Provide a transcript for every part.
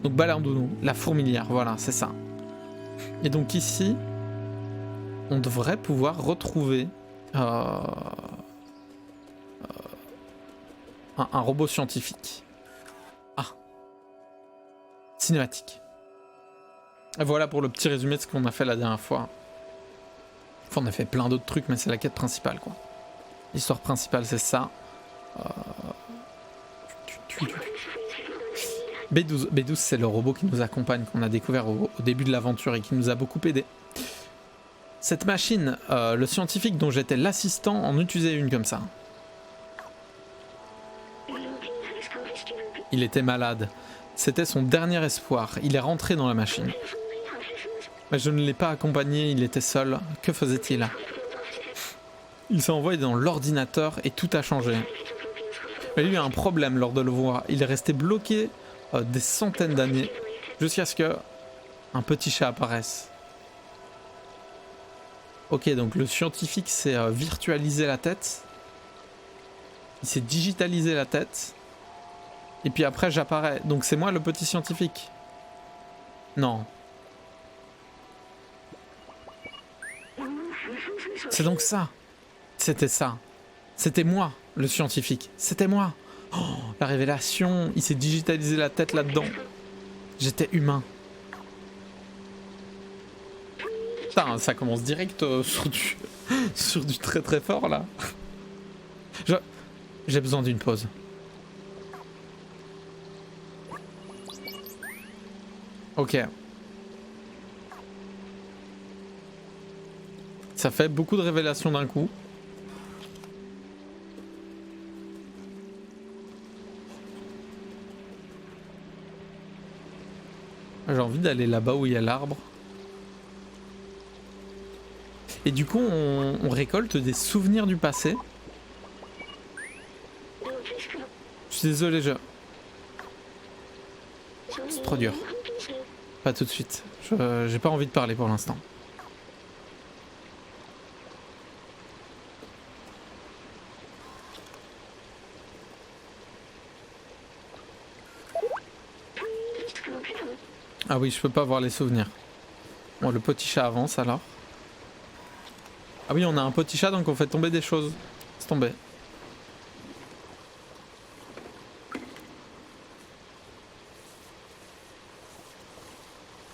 Donc Balandounou, la fourmilière, voilà, c'est ça. Et donc ici, on devrait pouvoir retrouver un robot scientifique. Ah, cinématique. Et voilà pour le petit résumé de ce qu'on a fait la dernière fois. Enfin, on a fait plein d'autres trucs, mais c'est la quête principale, quoi. L'histoire principale, c'est ça. B12, B12 c'est le robot qui nous accompagne, qu'on a découvert au début de l'aventure et qui nous a beaucoup aidé. Cette machine, le scientifique dont j'étais l'assistant en utilisait une comme ça. Il était malade. C'était son dernier espoir. Il est rentré dans la machine. Mais je ne l'ai pas accompagné, il était seul. Que faisait-il? Il s'est envoyé dans l'ordinateur et tout a changé. Mais lui a eu un problème lors de le voir. Il est resté bloqué des centaines d'années jusqu'à ce que un petit chat apparaisse. Ok, donc le scientifique s'est virtualisé la tête. Il s'est digitalisé la tête. Et puis après j'apparais. Donc c'est moi le petit scientifique. Non. C'est donc ça. C'était ça. C'était moi, le scientifique. C'était moi. Oh, la révélation. Il s'est digitalisé la tête là-dedans. J'étais humain. Putain, ça commence direct sur du très très fort là. J'ai besoin d'une pause. Ok. Ça fait beaucoup de révélations d'un coup. J'ai envie d'aller là-bas où il y a l'arbre. Et du coup, on récolte des souvenirs du passé. Je suis désolé, c'est trop dur. Pas tout de suite. J'ai pas envie de parler pour l'instant. Ah oui, je peux pas voir les souvenirs. Bon, le petit chat avance alors. Ah oui, on a un petit chat donc on fait tomber des choses. C'est tombé.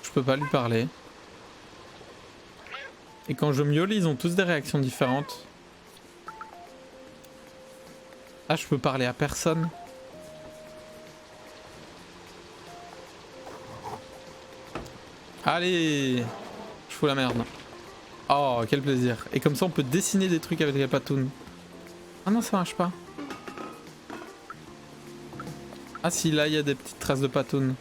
Je peux pas lui parler. Et quand je miaule, ils ont tous des réactions différentes. Ah, je peux parler à personne. Allez, je fous la merde. Oh, quel plaisir. Et comme ça, on peut dessiner des trucs avec les patounes. Ah non, ça marche pas. Ah si, là, il y a des petites traces de patounes.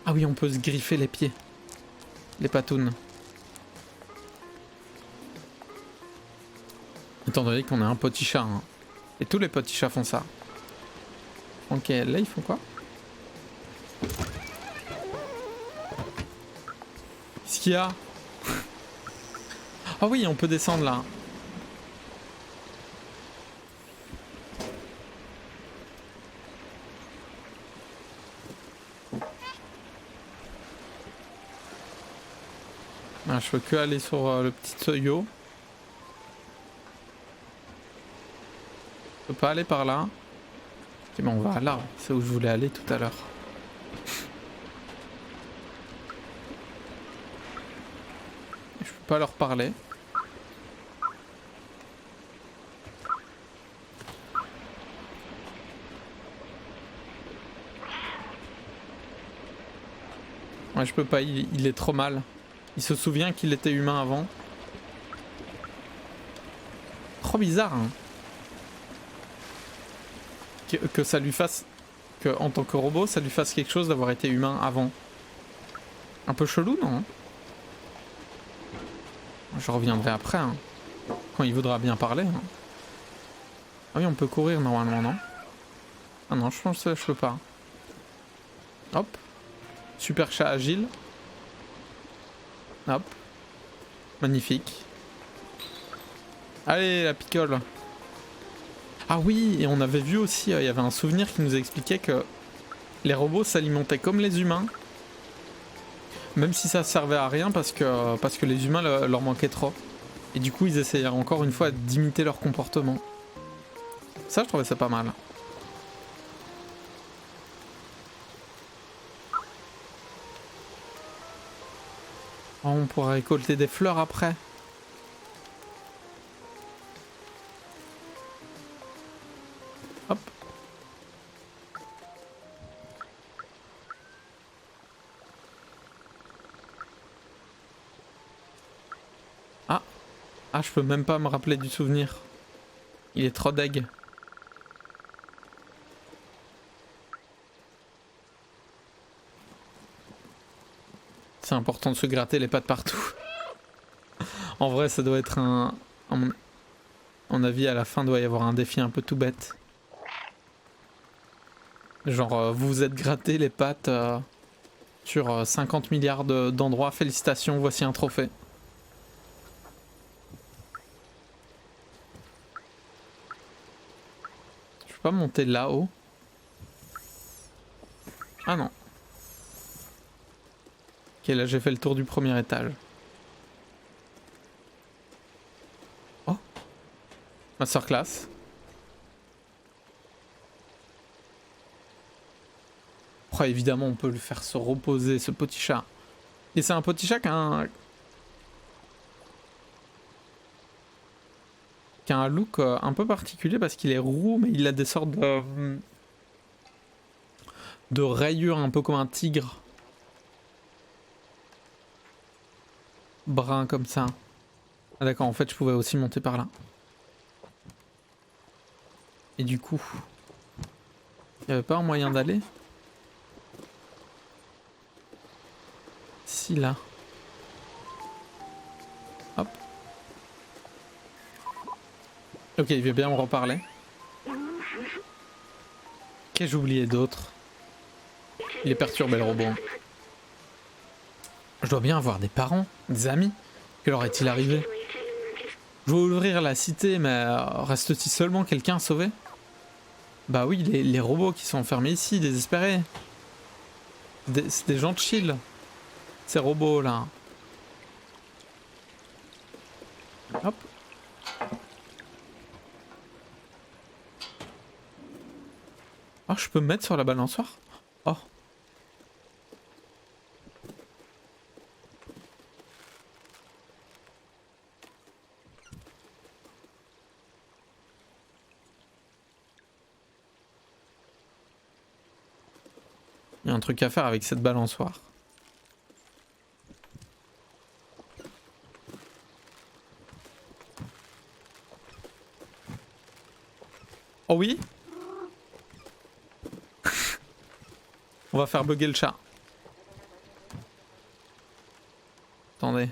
Ah oui, on peut se griffer les pieds. Les patounes. Étant donné qu'on a un petit chat. Hein. Et tous les petits chats font ça. Ok, là, ils font quoi? Qu'est-ce qu'il y a? Ah oui, on peut descendre là. Ah, je peux que aller sur le petit tuyau. Je peux pas aller par là. Ok, bon, on va là. C'est où je voulais aller tout à l'heure. Je peux pas leur parler. Ouais, je peux pas, il est trop mal. Il se souvient qu'il était humain avant. Trop bizarre, hein. Que ça lui fasse... Que en tant que robot, ça lui fasse quelque chose d'avoir été humain avant. Un peu chelou, non? Je reviendrai après, hein. Quand il voudra bien parler. Hein. Ah oui, on peut courir normalement, non? Ah non, je pense que je peux pas. Hop. Super chat agile. Hop. Magnifique. Allez, la picole. Ah oui, et on avait vu aussi, il y avait un souvenir qui nous expliquait que les robots s'alimentaient comme les humains, même si ça servait à rien parce que les humains leur manquaient trop. Et du coup, ils essayaient encore une fois d'imiter leur comportement. Ça, je trouvais ça pas mal. Oh, on pourra récolter des fleurs après. Hop. Ah. Ah, je peux même pas me rappeler du souvenir. Il est trop deg. C'est important de se gratter les pattes partout. En vrai, ça doit être un... À mon avis, à la fin, doit y avoir un défi un peu tout bête. Genre, vous vous êtes gratté les pattes sur 50 milliards d'endroits. Félicitations, voici un trophée. Je peux pas monter là-haut? Ah non. Ok, là j'ai fait le tour du premier étage. Oh, masterclass. Oh, évidemment, on peut le faire se reposer, ce petit chat. Et c'est un petit chat qui a un look un peu particulier parce qu'il est roux, mais il a des sortes de rayures un peu comme un tigre. Brun comme ça. Ah d'accord, en fait je pouvais aussi monter par là. Et du coup, il n'y avait pas un moyen d'aller? Si, là. Hop. Ok, il veut bien me reparler. Qu'est-ce que j'ai oublié d'autre? Il est perturbé le robot. Je dois bien avoir des parents, des amis. Que leur est-il arrivé? Je dois ouvrir la cité, mais reste-t-il seulement quelqu'un à sauver? Bah oui, les robots qui sont enfermés ici, désespérés. C'est des gens de chill. Ces robots là. Hop. Oh, je peux me mettre sur la balançoire? Oh. Il y a un truc à faire avec cette balançoire. Oh oui? On va faire bugger le chat. Attendez.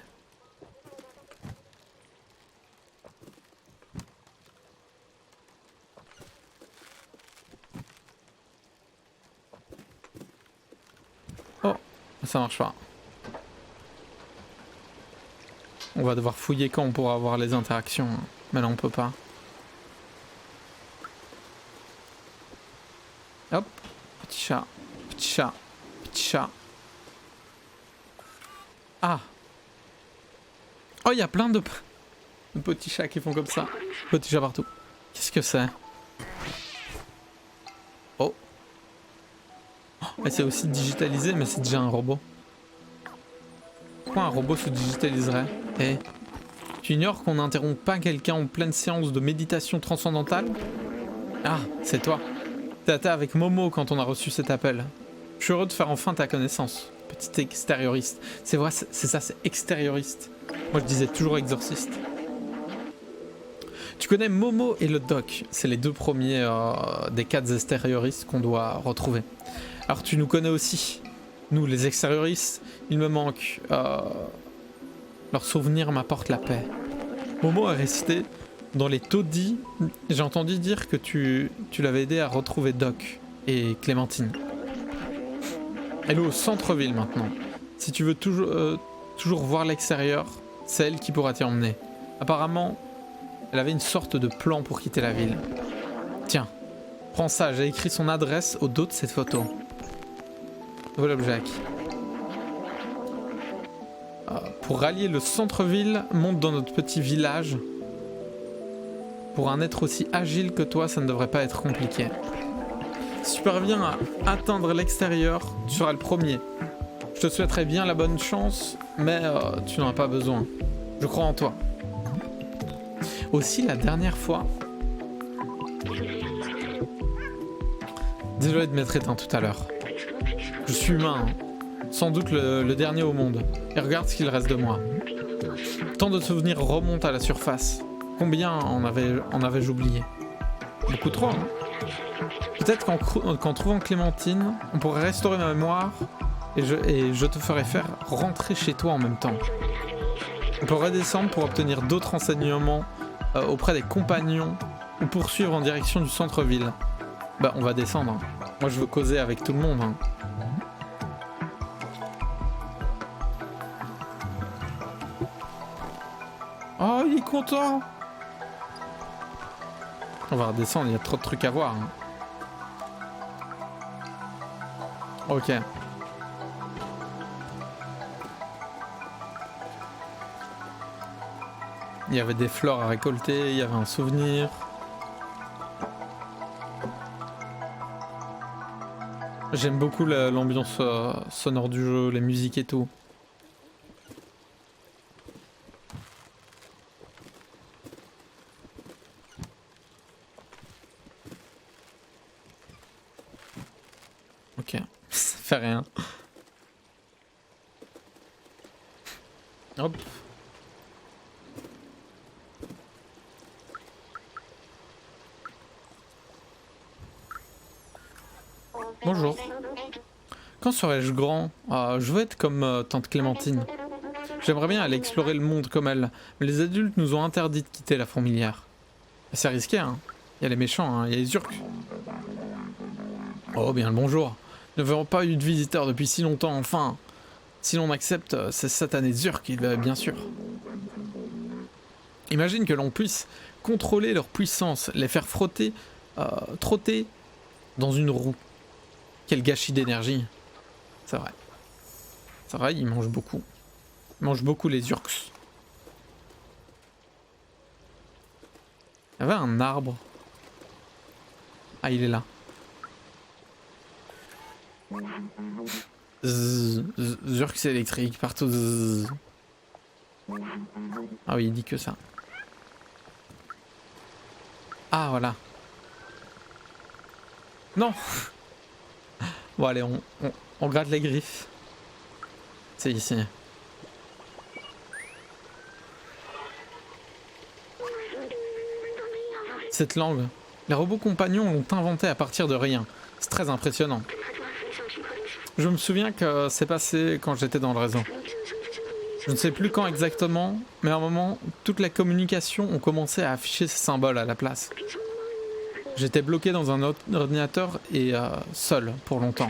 Oh, ça marche pas. On va devoir fouiller quand on pourra avoir les interactions. Mais là on peut pas. Hop, petit chat, petit chat, petit chat. Ah. Oh, il y a plein de petits chats qui font comme ça. Petits chats partout. Qu'est-ce que c'est? Oh. C'est aussi digitalisé, mais c'est déjà un robot. Pourquoi un robot se digitaliserait? Eh, tu ignores qu'on n'interrompt pas quelqu'un en pleine séance de méditation transcendantale? Ah, c'est toi. T'étais avec Momo quand on a reçu cet appel. Je suis heureux de faire enfin ta connaissance, petit extérioriste. C'est vrai, c'est ça, c'est extérioriste. Moi je disais toujours exorciste. Tu connais Momo et le Doc, c'est les deux premiers des quatre extérioristes qu'on doit retrouver. Alors tu nous connais aussi, nous les extérioristes, il me manque. Leur souvenir m'apporte la paix. Momo est resté dans les taudis. J'ai entendu dire que tu l'avais aidé à retrouver Doc et Clémentine. Elle est au centre-ville maintenant. Si tu veux toujours voir l'extérieur, c'est elle qui pourra t'y emmener. Apparemment, elle avait une sorte de plan pour quitter la ville. Tiens, prends ça, j'ai écrit son adresse au dos de cette photo. Voilà l'objet acquis. Pour rallier le centre-ville, monte dans notre petit village. Pour un être aussi agile que toi, ça ne devrait pas être compliqué. Si tu parviens à atteindre l'extérieur, tu seras le premier. Je te souhaiterais bien la bonne chance, mais tu n'en as pas besoin. Je crois en toi. Aussi, la dernière fois... Désolé de m'être éteint tout à l'heure. Je suis humain, hein. Sans doute le dernier au monde. Et regarde ce qu'il reste de moi. Tant de souvenirs remontent à la surface. Combien en avais-je oublié? Beaucoup trop, hein. Peut-être qu'en trouvant Clémentine, on pourrait restaurer ma mémoire et je te ferai faire rentrer chez toi en même temps. On peut redescendre pour obtenir d'autres renseignements auprès des compagnons ou poursuivre en direction du centre-ville. Bah, on va descendre, hein. Moi, je veux causer avec tout le monde, hein. Oh, il est content! On va redescendre, il y a trop de trucs à voir, hein. Ok. Il y avait des fleurs à récolter, il y avait un souvenir. J'aime beaucoup l'ambiance sonore du jeu, les musiques et tout. Ok, ça fait rien. Hop. Bonjour. Quand serai-je grand? Je veux être comme tante Clémentine. J'aimerais bien aller explorer le monde comme elle, mais les adultes nous ont interdit de quitter la fourmilière. C'est risqué, hein. Il y a les méchants, hein. Il y a les urks. Oh, bien le bonjour. Nous n'avons pas eu de visiteurs depuis si longtemps, enfin. Si l'on accepte ces satanés urks, bien sûr. Imagine que l'on puisse contrôler leur puissance, les faire trotter dans une roue. Quel gâchis d'énergie. C'est vrai. C'est vrai, ils mangent beaucoup. Ils mangent beaucoup les urks. Il y avait un arbre. Ah, il est là. Urks électrique partout. Zzz. Ah oui, il dit que ça. Ah, voilà. Non. Bon, allez, on gratte les griffes. C'est ici. Cette langue, les robots compagnons l'ont inventée à partir de rien. C'est très impressionnant. Je me souviens que c'est passé quand j'étais dans le réseau. Je ne sais plus quand exactement, mais à un moment, toute la communication ont commencé à afficher ces symboles à la place. J'étais bloqué dans un ordinateur et seul pour longtemps.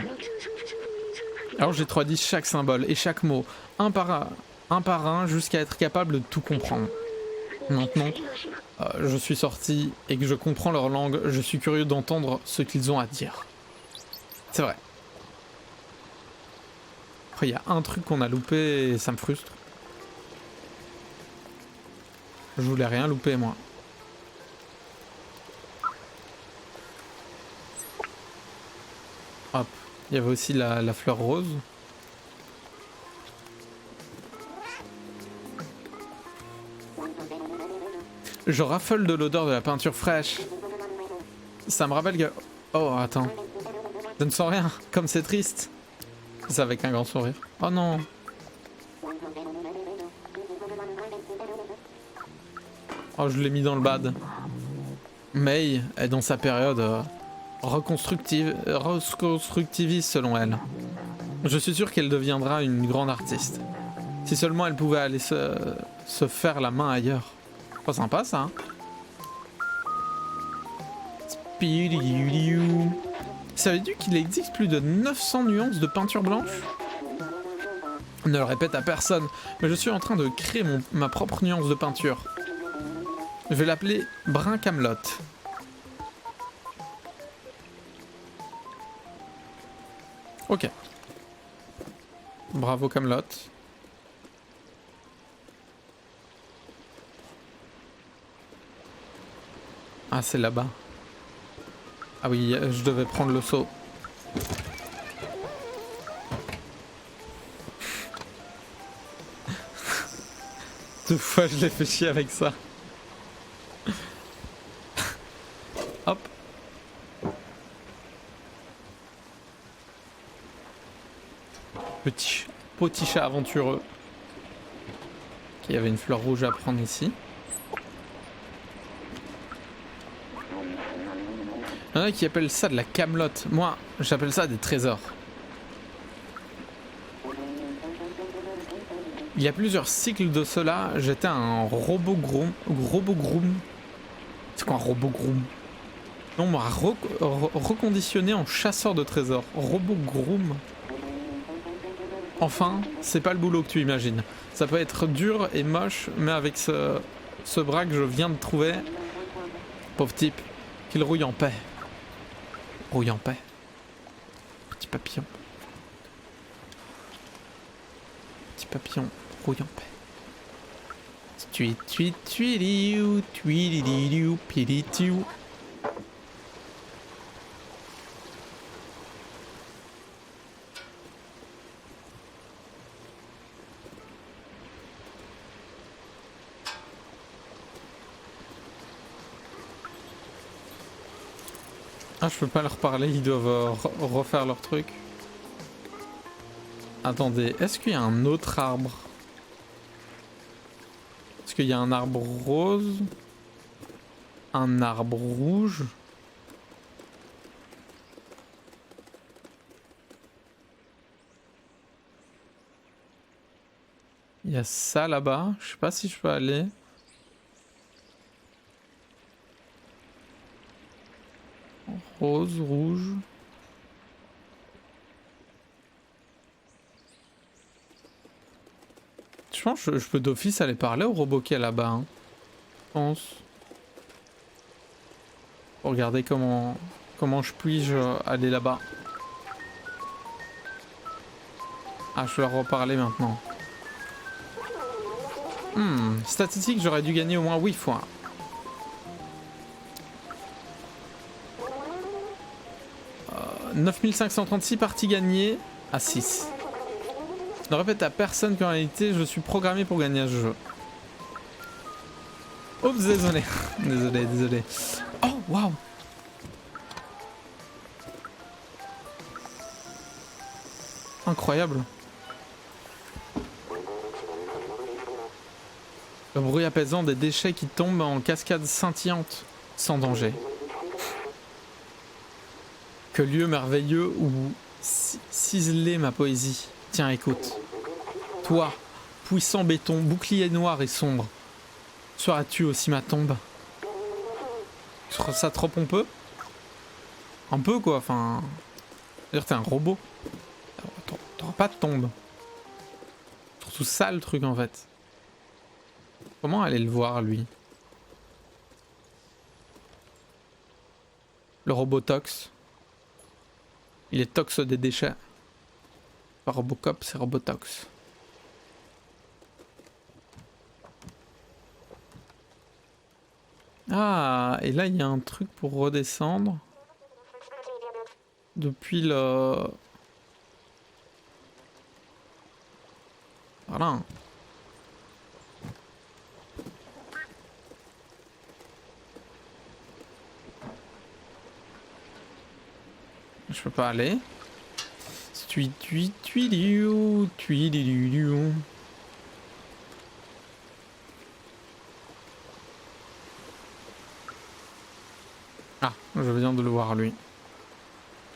Alors j'ai traduit chaque symbole et chaque mot, un par un, jusqu'à être capable de tout comprendre. Maintenant, je suis sorti et que je comprends leur langue, je suis curieux d'entendre ce qu'ils ont à dire. C'est vrai. Après, il y a un truc qu'on a loupé et ça me frustre. Je voulais rien louper, moi. Hop. Il y avait aussi la fleur rose. Je raffole de l'odeur de la peinture fraîche. Ça me rappelle que... Oh, attends. Je ne sens rien. Comme c'est triste. C'est avec un grand sourire. Oh non. Oh, je l'ai mis dans le bad. May est dans sa période reconstructiviste selon elle. Je suis sûr qu'elle deviendra une grande artiste. Si seulement elle pouvait aller se faire la main ailleurs. Pas sympa ça, hein. Savais-tu qu'il existe plus de 900 nuances de peinture blanche? Ne le répète à personne, mais je suis en train de créer ma propre nuance de peinture. Je vais l'appeler Brun Camelot. Ok. Bravo Camelot. Ah, c'est là-bas. Ah oui, je devais prendre le seau. Deux fois je l'ai fait chier avec ça. Hop. Petit chat aventureux. Il y avait une fleur rouge à prendre ici. Il y en a qui appellent ça de la camelote. Moi, j'appelle ça des trésors. Il y a plusieurs cycles de cela, j'étais un Robogroom. C'est quoi un Robogroom? Non, on m'a reconditionné en chasseur de trésors. Robogroom. Enfin, c'est pas le boulot que tu imagines. Ça peut être dur et moche, mais avec ce bras que je viens de trouver, pauvre type, qu'il rouille en paix. Rouille en paix. Petit papillon. Petit papillon, rouille en paix. Ah, je peux pas leur parler, ils doivent refaire leur truc. Attendez, est-ce qu'il y a un autre arbre? Est-ce qu'il y a un arbre rose? Un arbre rouge? Il y a ça là-bas, je sais pas si je peux aller. Rose, rouge. Je pense que je peux d'office aller parler au robot qui est là-bas. Hein. Je pense. Pour regarder comment je puis-je aller là-bas. Ah, je vais leur reparler maintenant. Statistique, j'aurais dû gagner au moins 8 fois. Euh, 9536 parties gagnées à 6. Ne répète à personne qu'en réalité je suis programmé pour gagner à ce jeu. Oups, désolé. désolé. Oh, waouh. Incroyable. Le bruit apaisant des déchets qui tombent en cascade scintillante, sans danger. Que lieu merveilleux où ciseler ma poésie. Tiens, écoute. Toi, puissant béton, bouclier noir et sombre, seras-tu aussi ma tombe? Tu trouves ça trop pompeux? Un peu quoi, enfin... C'est-à-dire t'es un robot. T'auras pas de tombe. Surtout ça le truc en fait. Comment aller le voir lui? Le robot tox. Il est tox des déchets. Pas Robocop, c'est Robotox. Ah, et là il y a un truc pour redescendre. Depuis le... Voilà. Je peux pas aller. Ah, je viens de le voir lui.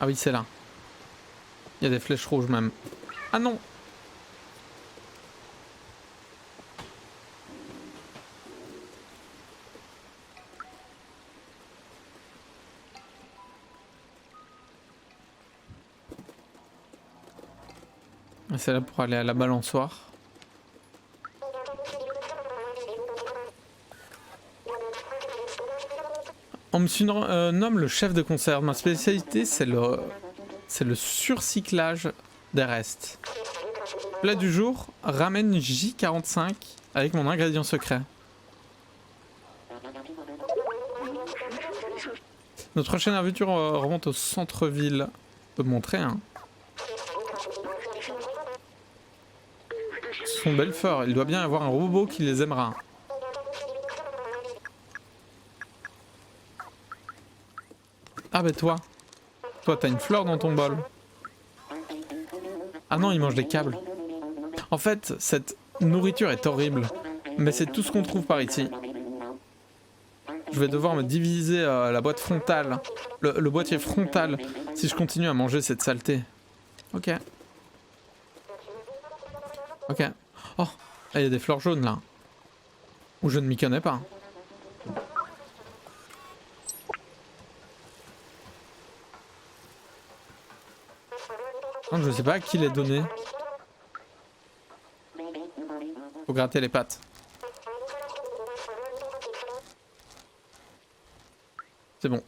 Ah oui, c'est là. Il y a des flèches rouges même. Ah non! C'est là pour aller à la balançoire. On me nomme le chef de concert. Ma spécialité, c'est le c'est le surcyclage des restes. Plat du jour, ramen J45 avec mon ingrédient secret. Notre prochaine aventure remonte au centre-ville. Je peux te montrer, hein. Son Belfort, il doit bien y avoir un robot qui les aimera. Ah bah toi t'as une fleur dans ton bol. Ah non, il mange des câbles. En fait, cette nourriture est horrible, mais c'est tout ce qu'on trouve par ici. Je vais devoir me diviser la boîte frontale, le boîtier frontal, si je continue à manger cette saleté. Ok. Ok. Oh, il y a des fleurs jaunes là. Ou je ne m'y connais pas. Non, je sais pas à qui les donner. Faut gratter les pattes. C'est bon.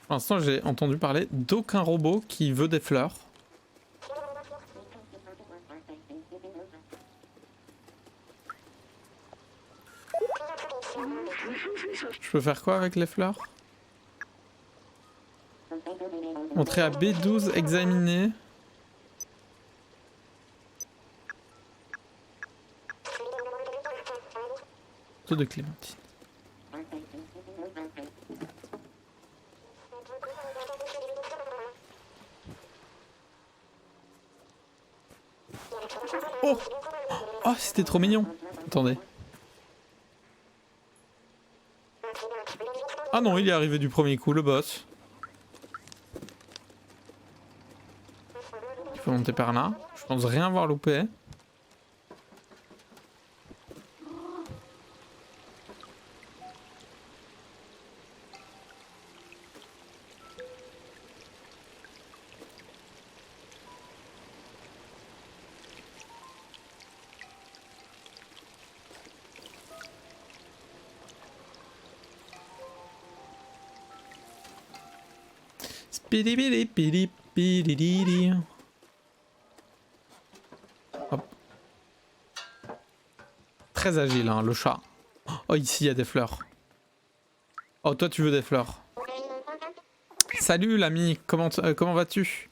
Pour l'instant, j'ai entendu parler d'aucun robot qui veut des fleurs. Je peux faire quoi avec les fleurs? Entrer à B12, examiner. Taux de clémentine. Oh! Oh, c'était trop mignon. Attendez. Ah non, il est arrivé du premier coup, le boss. Il faut monter par là. Je pense rien avoir loupé. Hop. Très agile, hein, le chat. Oh, ici, il y a des fleurs. Oh, toi, tu veux des fleurs. Salut, l'ami. Comment vas-tu?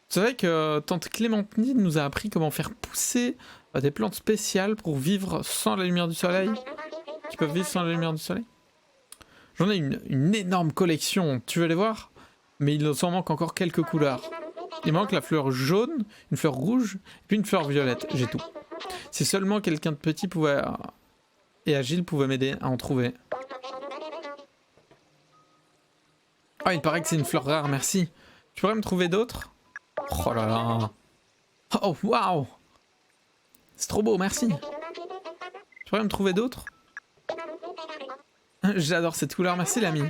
C'est vrai que tante Clémentine nous a appris comment faire pousser des plantes spéciales pour vivre sans la lumière du soleil. Qui peuvent vivre sans la lumière du soleil. J'en ai une énorme collection, tu veux les voir? Mais il nous en manque encore quelques couleurs. Il manque la fleur jaune, une fleur rouge, et puis une fleur violette, j'ai tout. Si seulement quelqu'un de petit pouvait et agile pouvait m'aider à en trouver. Ah, il paraît que c'est une fleur rare, merci. Tu pourrais me trouver d'autres? Oh là là. Oh, waouh! C'est trop beau, merci. Tu pourrais me trouver d'autres? J'adore cette couleur, merci l'ami.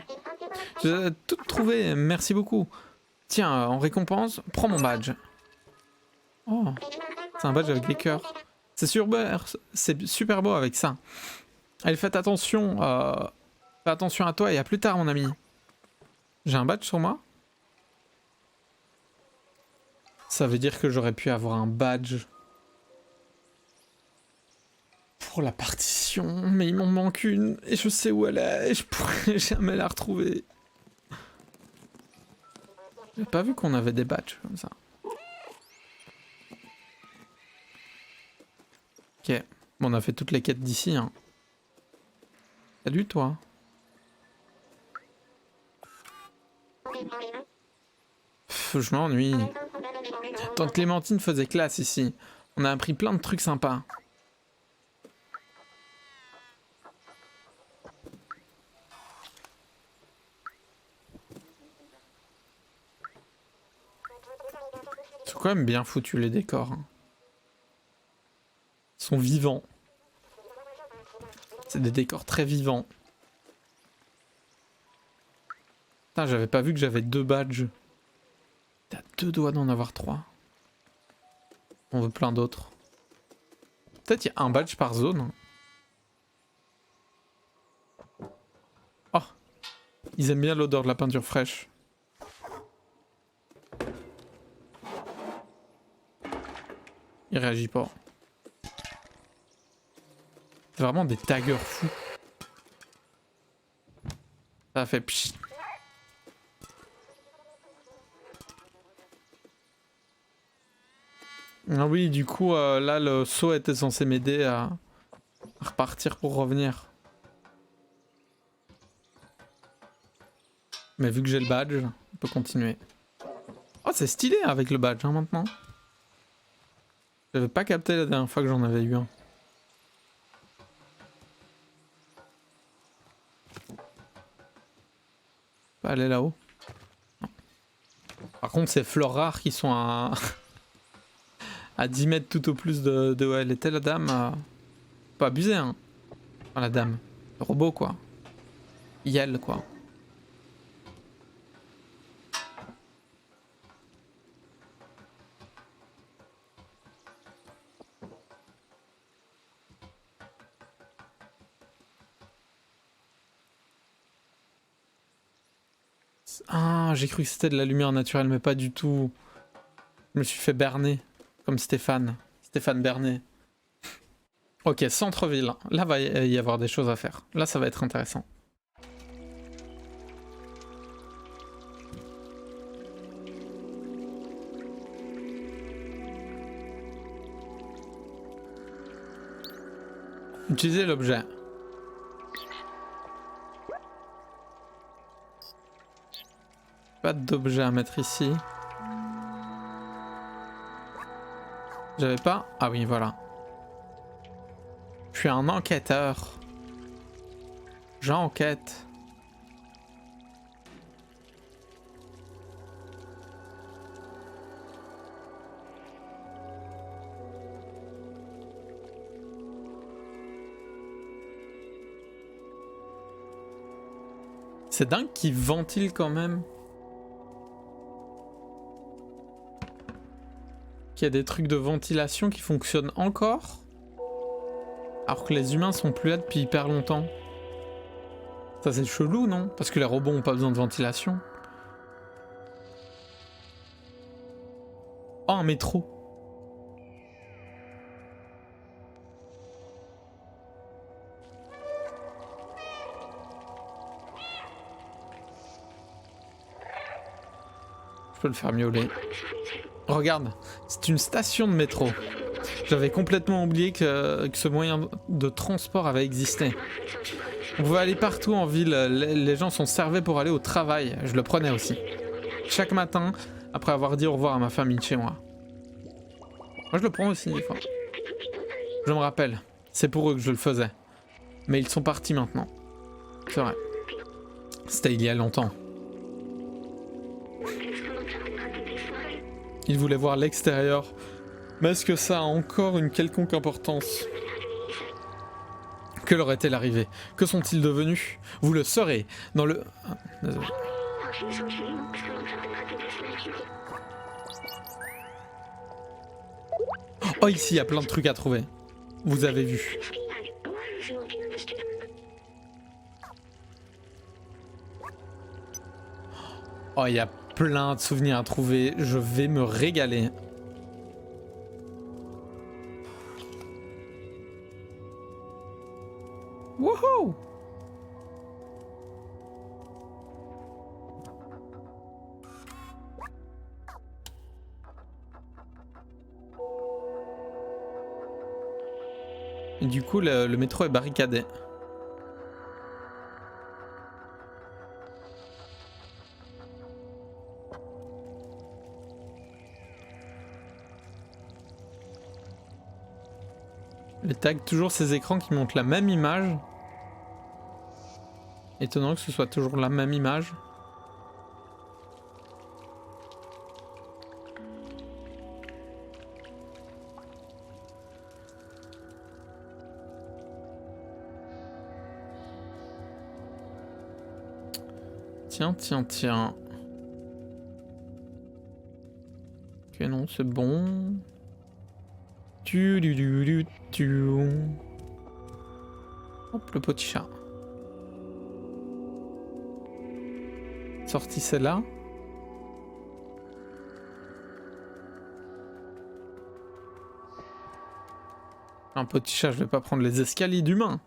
J'ai tout trouvé, merci beaucoup. Tiens, en récompense, prends mon badge. Oh, c'est un badge avec des cœurs. C'est super beau avec ça. Allez, fais attention à toi et à plus tard, mon ami. J'ai un badge sur moi? Ça veut dire que j'aurais pu avoir un badge pour la partition, mais il m'en manque une et je sais où elle est et je pourrais jamais la retrouver. J'ai pas vu qu'on avait des badges comme ça. Ok, bon, on a fait toutes les quêtes d'ici. Hein. Salut toi. Pff, je m'ennuie. Tante Clémentine faisait classe ici. On a appris plein de trucs sympas. C'est quand même bien foutu les décors. Hein. Ils sont vivants. C'est des décors très vivants. Putain, j'avais pas vu que j'avais 2 badges. T'as 2 doigts d'en avoir 3. On veut plein d'autres. Peut-être il y a un badge par zone. Oh, ils aiment bien l'odeur de la peinture fraîche. Il réagit pas. C'est vraiment des taggers fous. Ça fait pchit. Ah oui, du coup, là, le saut était censé m'aider à repartir pour revenir. Mais vu que j'ai le badge, on peut continuer. Oh, c'est stylé avec le badge hein, maintenant. J'avais pas capté la dernière fois que j'en avais eu un. Pas aller là-haut. Par contre, ces fleurs rares qui sont à, à 10 mètres tout au plus de où elle était, la dame. Pas abusé, hein. Enfin, la dame. Le robot, quoi. Yel, quoi. Ah, j'ai cru que c'était de la lumière naturelle, mais pas du tout. Je me suis fait berner, comme Stéphane. Stéphane Bernet. Ok, centre-ville. Là, va y avoir des choses à faire. Là, ça va être intéressant. Utiliser l'objet. Pas d'objet à mettre ici. J'avais pas... Ah oui, voilà. Je suis un enquêteur. J'enquête. C'est dingue qu'il ventile quand même. Qu'il y a des trucs de ventilation qui fonctionnent encore. Alors que les humains sont plus là depuis hyper longtemps. Ça c'est chelou, non? Parce que les robots ont pas besoin de ventilation. Oh, un métro. Je peux le faire miauler. Regarde, c'est une station de métro. J'avais complètement oublié que ce moyen de transport avait existé. On pouvait aller partout en ville, les gens s'en servaient pour aller au travail, je le prenais aussi. Chaque matin, après avoir dit au revoir à ma famille de chez moi. Moi je le prends aussi des fois. Je me rappelle, c'est pour eux que je le faisais. Mais ils sont partis maintenant. C'est vrai. C'était il y a longtemps. Ils voulaient voir l'extérieur. Mais est-ce que ça a encore une quelconque importance? Que leur est-elle arrivé? Que sont-ils devenus? Vous le saurez dans le... Ah, désolé. Oh, ici, il y a plein de trucs à trouver. Vous avez vu. Oh, il y a plein de souvenirs à trouver. Je vais me régaler. Wouhou! Et du coup, le métro est barricadé. Les tags, toujours ces écrans qui montrent la même image. Étonnant que ce soit toujours la même image. Tiens, tiens, tiens. Ok, non, c'est bon. Hop, le petit chat. Sorti celle-là. Un petit chat, je vais pas prendre les escaliers d'humains.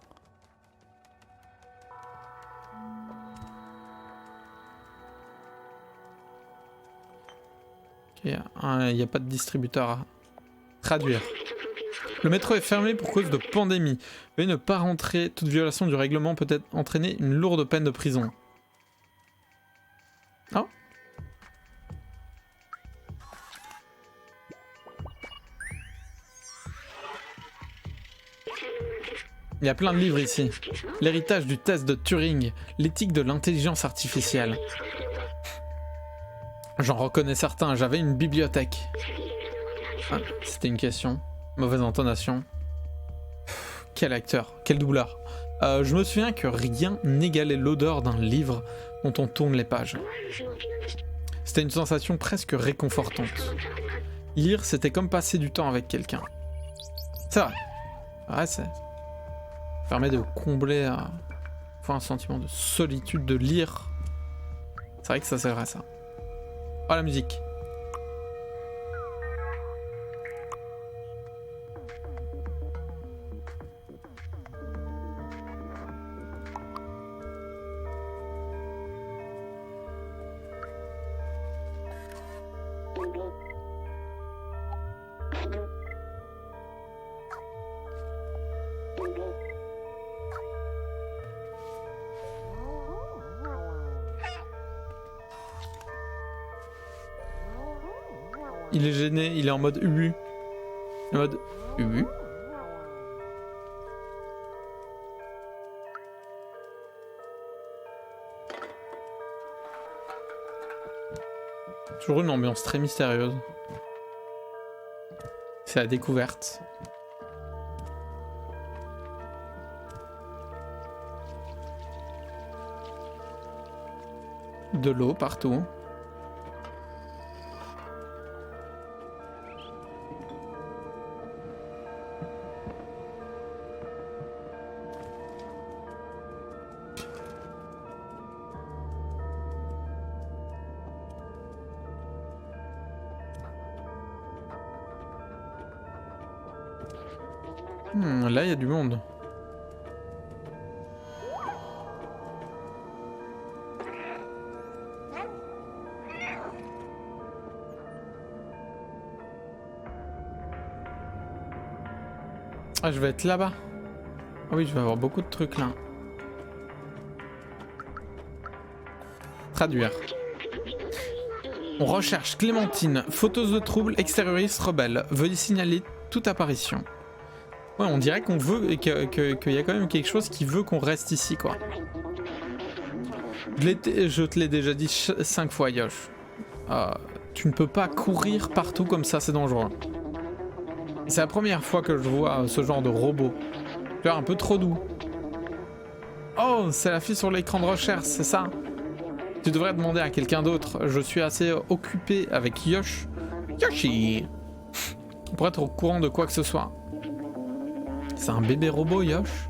Il n'y a pas de distributeur à traduire. Le métro est fermé pour cause de pandémie. Veuillez ne pas rentrer. Toute violation du règlement peut être entraîner une lourde peine de prison. Oh. Il y a plein de livres ici. L'héritage du test de Turing, l'éthique de l'intelligence artificielle. J'en reconnais certains, j'avais une bibliothèque. Ah, c'était une question. Mauvaise intonation. Quel acteur, quel doubleur. Je me souviens que rien n'égalait l'odeur d'un livre dont on tourne les pages. C'était une sensation presque réconfortante. Lire, c'était comme passer du temps avec quelqu'un. C'est vrai. Ouais, ça permet de combler un sentiment de solitude, de lire. C'est vrai que ça, c'est vrai, ça. Oh, la musique. Il est gêné, il est en mode ubu. En mode ubu. Toujours une ambiance très mystérieuse. C'est la découverte. De l'eau partout. Là, il y a du monde. Ah, je vais être là-bas. Ah oui, je vais avoir beaucoup de trucs là. Traduire. On recherche Clémentine, fauteuse de troubles, extérioriste, rebelle. Veuillez signaler toute apparition. Ouais, on dirait qu'on veut et qu'il y a quand même quelque chose qui veut qu'on reste ici, quoi. Je te l'ai déjà dit 5 fois, Yosh. Tu ne peux pas courir partout comme ça, c'est dangereux. C'est la première fois que je vois ce genre de robot. Tu vois, un peu trop doux. Oh, c'est la fille sur l'écran de recherche, c'est ça? Tu devrais demander à quelqu'un d'autre. Je suis assez occupé avec Yosh. Yoshi! Pour être au courant de quoi que ce soit. C'est un bébé robot, Yosh.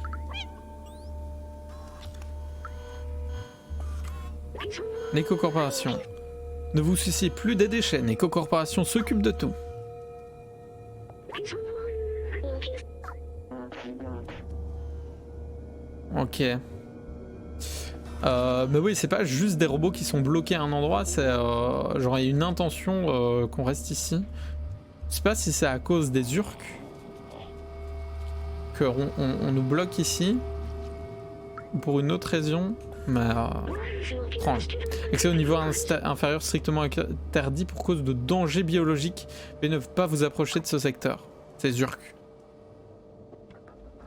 Neko Corporation. Ne vous souciez plus des déchets. Neko Corporation s'occupe de tout. Ok. Mais oui, c'est pas juste des robots qui sont bloqués à un endroit. C'est genre il y a une intention qu'on reste ici. Je sais pas si c'est à cause des Urks qu'on nous bloque ici ou pour une autre raison, mais étrange. Accès au niveau inférieur strictement interdit pour cause de danger biologique, mais ne pas vous approcher de ce secteur. C'est les Urks.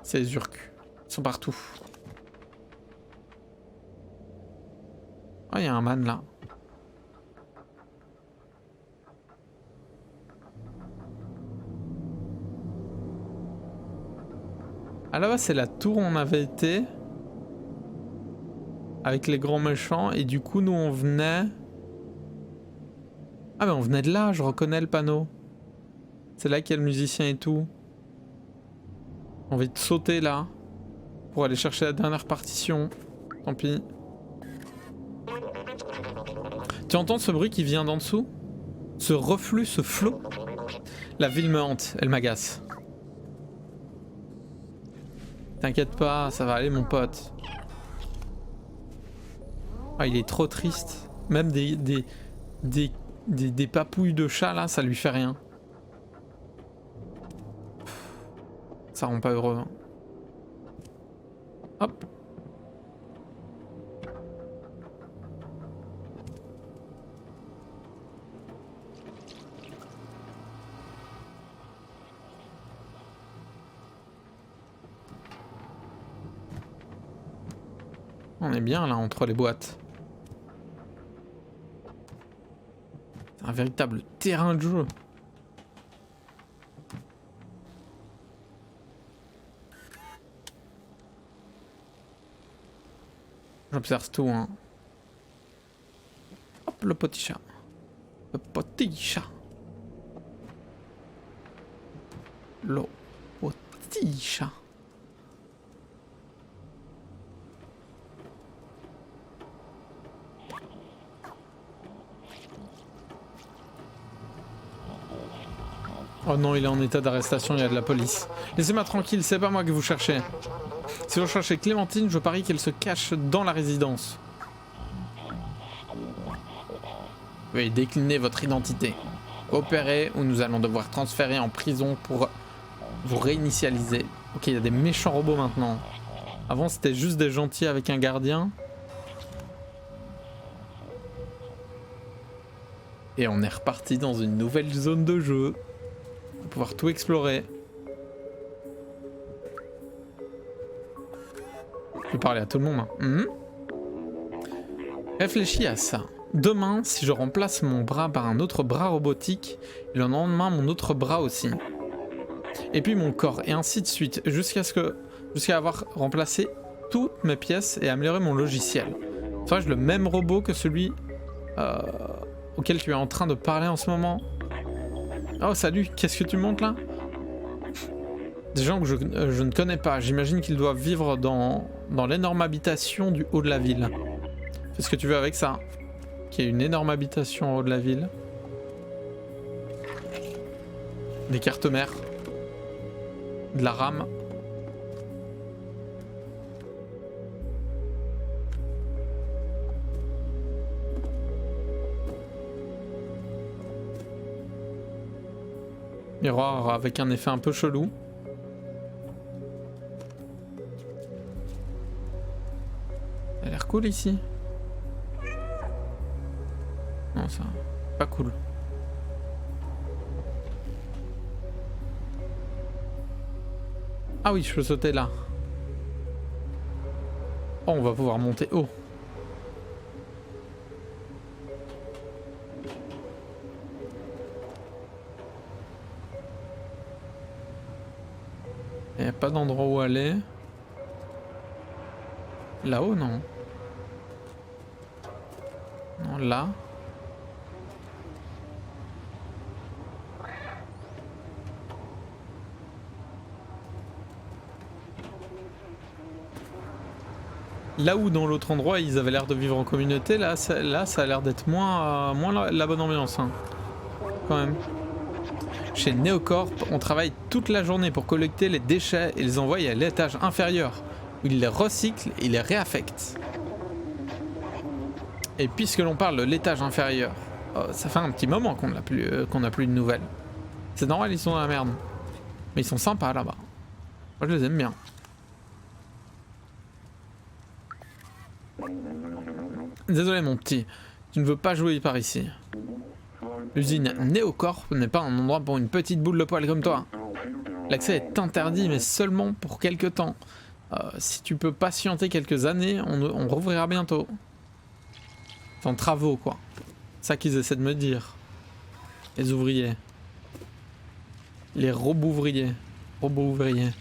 C'est les Urks. Ils sont partout. Ah, il y a un man là. Ah là-bas c'est la tour où on avait été avec les grands méchants et du coup nous on venait... Ah mais on venait de là, je reconnais le panneau. C'est là qu'il y a le musicien et tout. J'ai envie de sauter là pour aller chercher la dernière partition. Tant pis. Tu entends ce bruit qui vient d'en dessous? Ce reflux, ce flot? La ville me hante, elle m'agace. T'inquiète pas, ça va aller mon pote. Ah, il est trop triste. Même des papouilles de chat là, ça lui fait rien. Ça rend pas heureux. Hein. Hop. On est bien là entre les boîtes. C'est un véritable terrain de jeu. J'observe tout, hein. Hop, le petit chat. Le petit chat. Le petit chat. Oh non, il est en état d'arrestation, il y a de la police. Laissez-moi tranquille, c'est pas moi que vous cherchez. Si vous cherchez Clémentine, je parie qu'elle se cache dans la résidence. Veuillez décliner votre identité. Opérez ou nous allons devoir transférer en prison pour vous réinitialiser. Ok, il y a des méchants robots maintenant. Avant, c'était juste des gentils avec un gardien. Et on est reparti dans une nouvelle zone de jeu. On va pouvoir tout explorer. Je peux parler à tout le monde. Hein. Réfléchis à ça. Demain, si je remplace mon bras par un autre bras robotique, et le lendemain mon autre bras aussi. Et puis mon corps, et ainsi de suite, jusqu'à avoir remplacé toutes mes pièces et amélioré mon logiciel. Serais-je le même robot que celui auquel tu es en train de parler en ce moment? Oh salut, qu'est-ce que tu montes là? Des gens que je ne connais pas, j'imagine qu'ils doivent vivre dans l'énorme habitation du haut de la ville. Fais ce que tu veux avec ça. Qu'il y ait une énorme habitation en haut de la ville. Des cartes mères. De la RAM. Miroir avec un effet un peu chelou. Ça a l'air cool ici. Non, ça... pas cool. Ah oui, je peux sauter là. Oh, on va pouvoir monter haut. Il n'y a pas d'endroit où aller. Là-haut, non. Non, là. Là où dans l'autre endroit ils avaient l'air de vivre en communauté, là ça a l'air d'être moins la bonne ambiance. Hein. Quand même. Chez Neocorp, on travaille toute la journée pour collecter les déchets et les envoyer à l'étage inférieur, où ils les recyclent et les réaffectent. Et puisque l'on parle de l'étage inférieur, ça fait un petit moment qu'on n'a plus de nouvelles. C'est normal, ils sont dans la merde. Mais ils sont sympas là-bas. Moi je les aime bien. Désolé mon petit, tu ne veux pas jouer par ici. L'usine Neocorp n'est pas un endroit pour une petite boule de poil comme toi. L'accès est interdit mais seulement pour quelques temps. Si tu peux patienter quelques années, on rouvrira bientôt. C'est en travaux quoi. C'est ça qu'ils essaient de me dire. Les ouvriers. Les robots ouvriers. Robots ouvriers.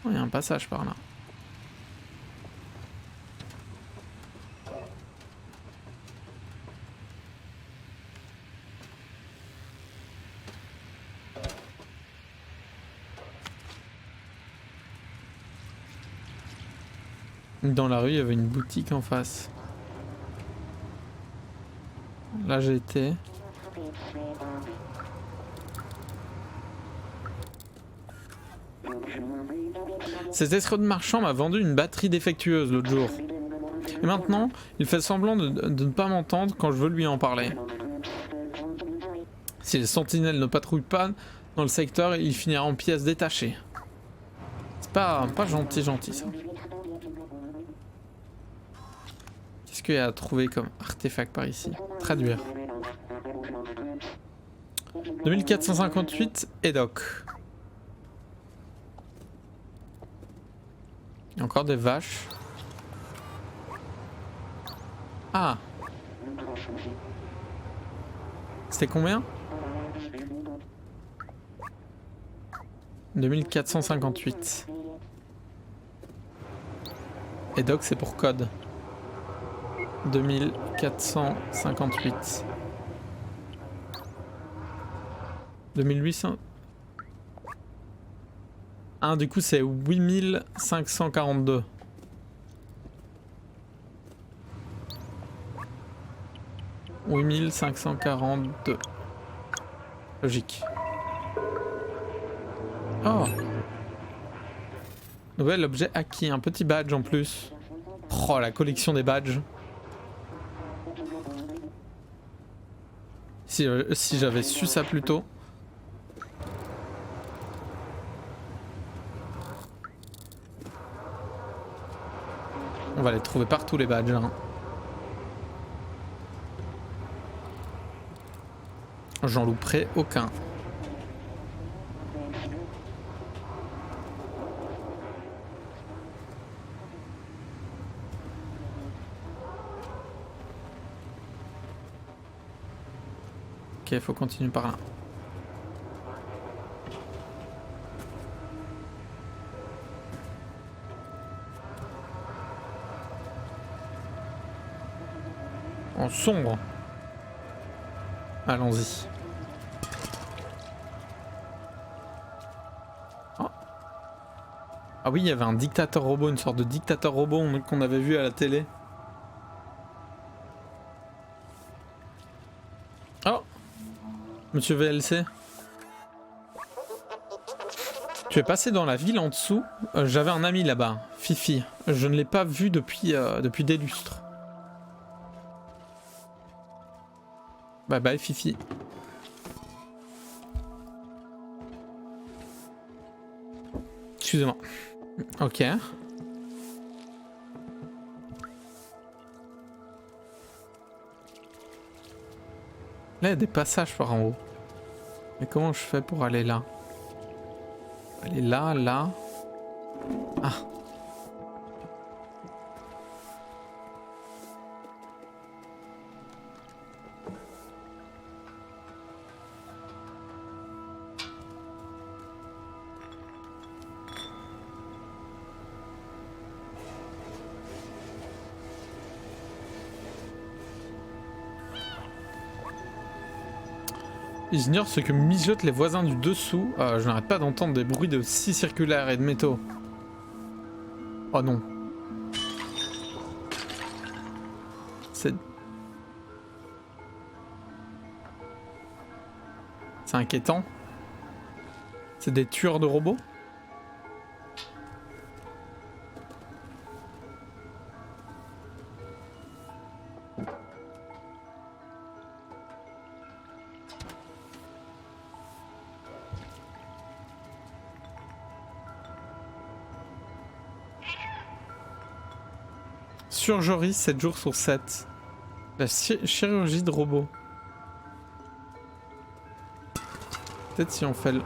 Oh, il y a un passage par là. Dans la rue, il y avait une boutique en face. Là, j'ai été. Cet escroc de marchand m'a vendu une batterie défectueuse l'autre jour. Et maintenant, il fait semblant de ne pas m'entendre quand je veux lui en parler. Si les sentinelles ne patrouillent pas dans le secteur, il finira en pièces détachées. C'est pas gentil ça. Qu'est-ce qu'il y a à trouver comme artefact par ici? Traduire. 2458, Edoc. Il y a encore des vaches. Ah. C'était combien? 2458. Edoc c'est pour code. 2458. 2800. Ah, du coup c'est 8542. « 8542. Logique. Oh. Nouvel objet acquis, un petit badge en plus. Oh, la collection des badges. Si j'avais su ça plus tôt. On va les trouver partout les badges. Hein. J'en louperai aucun. Ok, faut continuer par là. En sombre. Allons-y. Oh. Ah oui, il y avait un dictateur robot, une sorte de dictateur robot qu'on avait vu à la télé. Oh, Monsieur VLC. Tu es passé dans la ville en dessous. J'avais un ami là-bas, Fifi. Je ne l'ai pas vu depuis des lustres. Bye bye Fifi. Excusez-moi. Ok. Là il y a des passages par en haut. Mais comment je fais pour aller là? Aller là, là. Ah. Ils ignorent ce que mijotent les voisins du dessous. Je n'arrête pas d'entendre des bruits de scie circulaires et de métaux. Oh non. C'est inquiétant. C'est des tueurs de robots? Surgerie 7 jours sur 7. La chirurgie de robots. Peut-être si on fait le...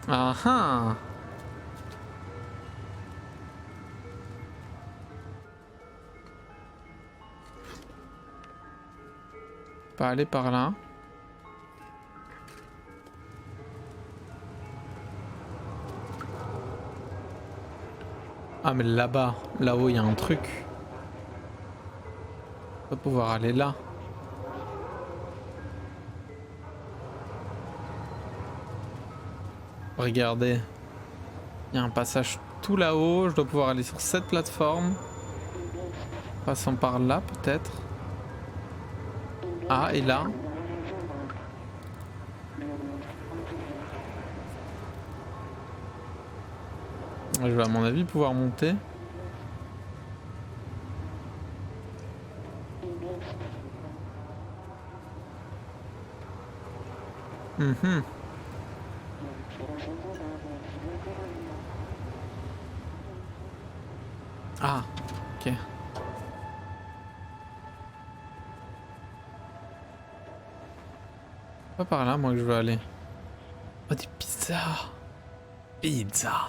Ah ah. Pas aller par là. Ah mais là-bas, là-haut il y a un truc. On va pouvoir aller là. Regardez. Il y a un passage tout là-haut. Je dois pouvoir aller sur cette plateforme. Passant par là peut-être. Ah, et là. Je vais à mon avis pouvoir monter. Mhm. Ah, ok. Pas par là moi que je veux aller. Oh, des pizzas. Pizza.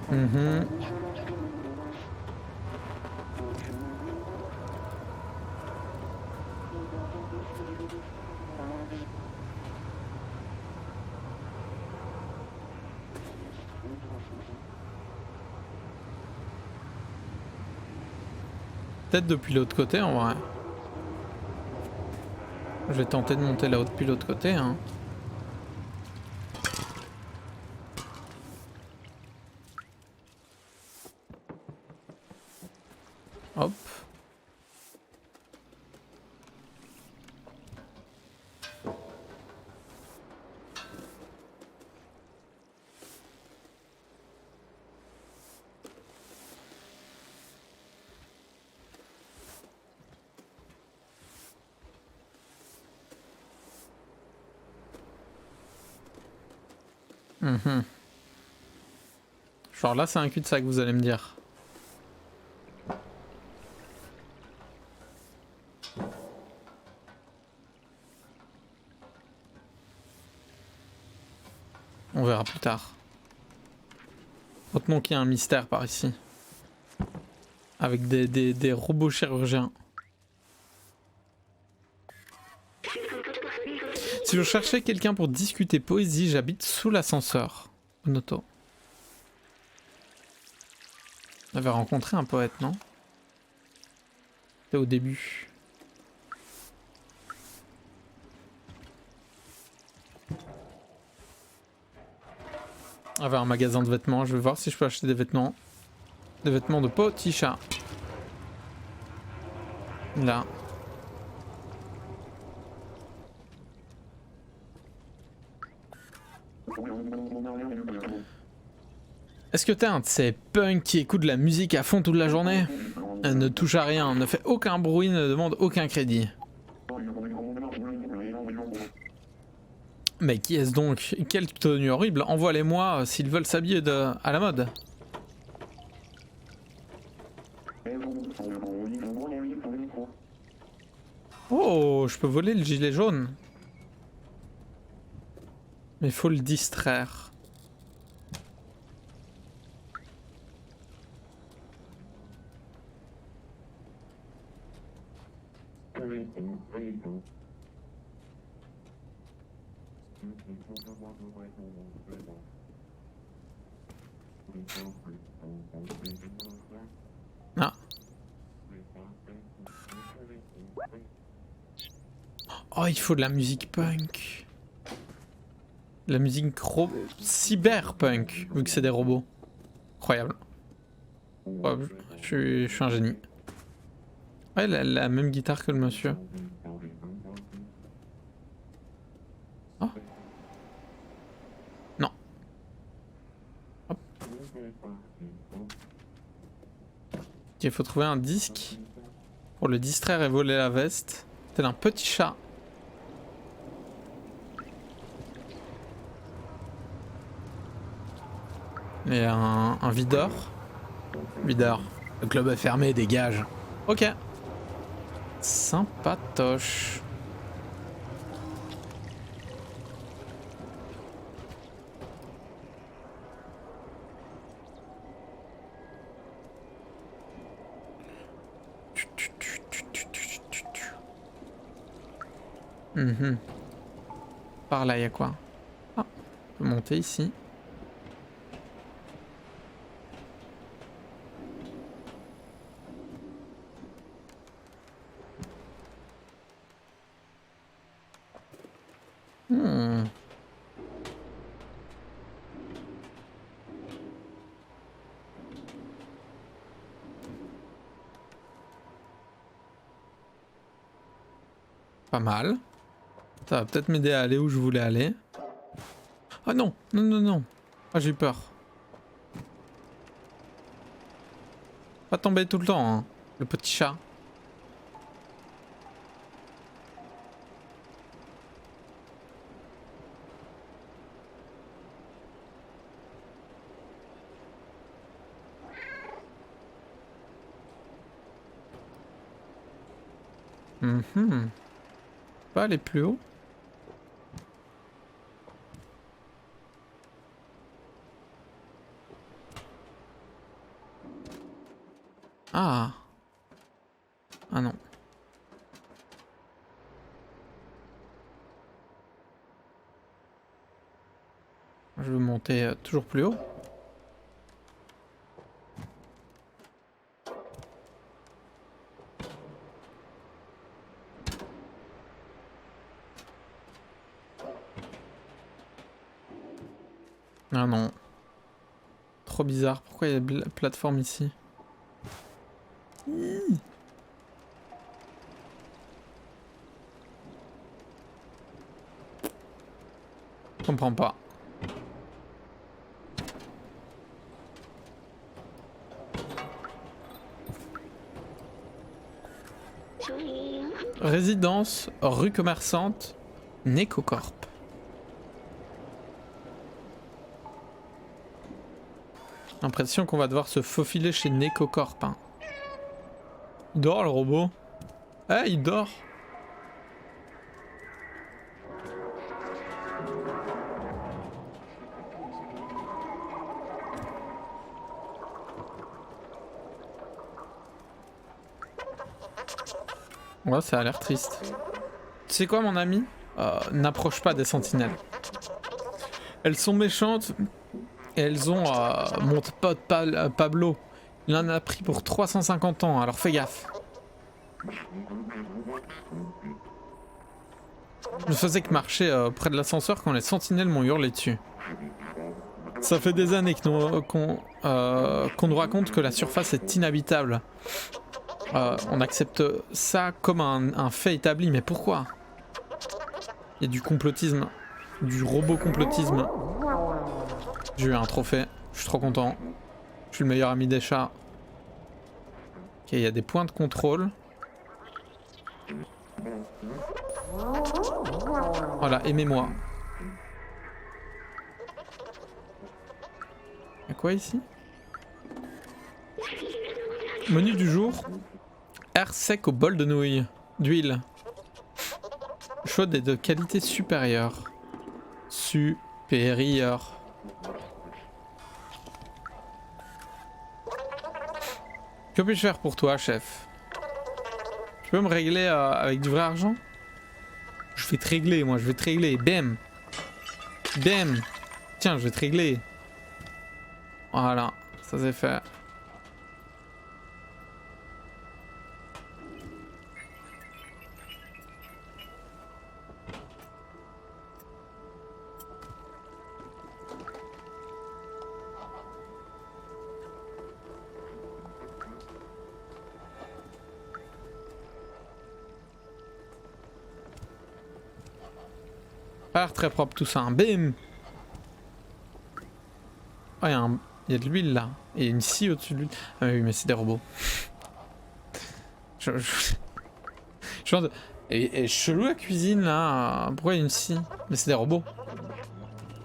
Mhm. Peut-être depuis l'autre côté en vrai. Je vais tenter de monter là-haut depuis l'autre côté. Hein. Hop. Mhm. Genre là c'est un cul-de-sac vous allez me dire. On verra plus tard. Retenons qu'il y a un mystère par ici. Avec des robots chirurgiens. Si je cherchais quelqu'un pour discuter poésie, j'habite sous l'ascenseur. Noto. On avait rencontré un poète, non? C'était au début. Il y avait un magasin de vêtements. Je vais voir si je peux acheter des vêtements. Des vêtements de petit chat. Là. Est-ce que t'es un de ces punks qui écoutent de la musique à fond toute la journée? Elle ne touche à rien, ne fait aucun bruit, ne demande aucun crédit. Mais qui est-ce donc? Quelle tenue horrible! Envoie-les-moi s'ils veulent s'habiller à la mode. Oh, je peux voler le gilet jaune. Mais faut le distraire. Ah. Oh, il faut de la musique punk. La musique cyberpunk, vu que c'est des robots. Incroyable. Ouais, je suis un génie. Ouais, la même guitare que le monsieur. Oh. Non. Hop. Ok, il faut trouver un disque pour le distraire et voler la veste. Tel un petit chat. Et un videur. Videur. Le club est fermé, dégage. Ok. Sympatoche. Par là, il y a quoi? Ah, on peut monter ici. Hmm. Pas mal. Ça va peut-être m'aider à aller où je voulais aller. Ah non, non, non, non. Ah, j'ai eu peur. Pas tomber tout le temps, hein, le petit chat. Mhm. Pas aller plus haut. Ah. Ah non. Je veux monter toujours plus haut. Ah non. Trop bizarre. Pourquoi il y a des plateformes ici? Je comprends pas. Résidence, rue commerçante, Necocorp. L'impression qu'on va devoir se faufiler chez Necocorp. Hein. Il dort le robot. Eh, il dort. Ouais, ça a l'air triste. Tu sais quoi, mon ami? N'approche pas des sentinelles. Elles sont méchantes et elles ont mon pote Pablo. Il en a pris pour 350 ans, alors fais gaffe. Je ne faisais que marcher près de l'ascenseur quand les sentinelles m'ont hurlé dessus. Ça fait des années qu'on nous raconte que la surface est inhabitable. On accepte ça comme un fait établi, mais pourquoi? Il y a du complotisme, du robot complotisme. J'ai eu un trophée, je suis trop content. Je suis le meilleur ami des chats. Ok, il y a des points de contrôle. Voilà, aimez-moi. Y'a quoi ici? Menu du jour. Air sec au bol de nouilles. D'huile. Chaude et de qualité supérieure. Supérieure. Que puis-je faire pour toi, chef? Tu peux me régler avec du vrai argent? Je vais te régler, moi, je vais te régler. Bam! Bam! Tiens, je vais te régler. Voilà, ça c'est fait. Pas l'air très propre tout ça, hein. Bim! Oh, il y a de l'huile là. Et une scie au-dessus de l'huile. Ah oui, mais c'est des robots. Et chelou la cuisine là. Pourquoi il y a une scie? Mais c'est des robots.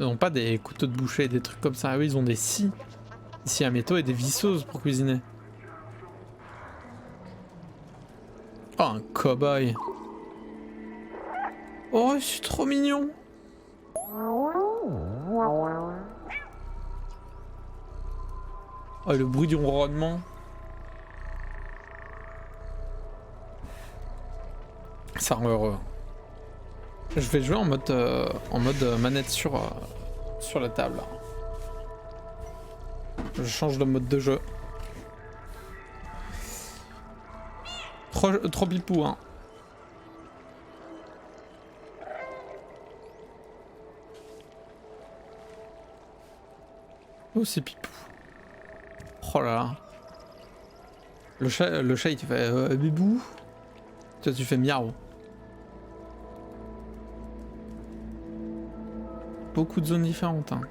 Ils n'ont pas des couteaux de boucher, des trucs comme ça. Ah oui, ils ont des scies. Des scies à métaux et des visseuses pour cuisiner. Oh, un cow-boy. Oh, c'est trop mignon. Oh, le bruit du ronronnement. Ça rend heureux. Je vais jouer en mode manette sur la table. Je change de mode de jeu. Trop pipou, hein. Oh, c'est Pipou. Oh là là. Le chat il te fait bibou. Toi tu fais miaou. Beaucoup de zones différentes. Hein.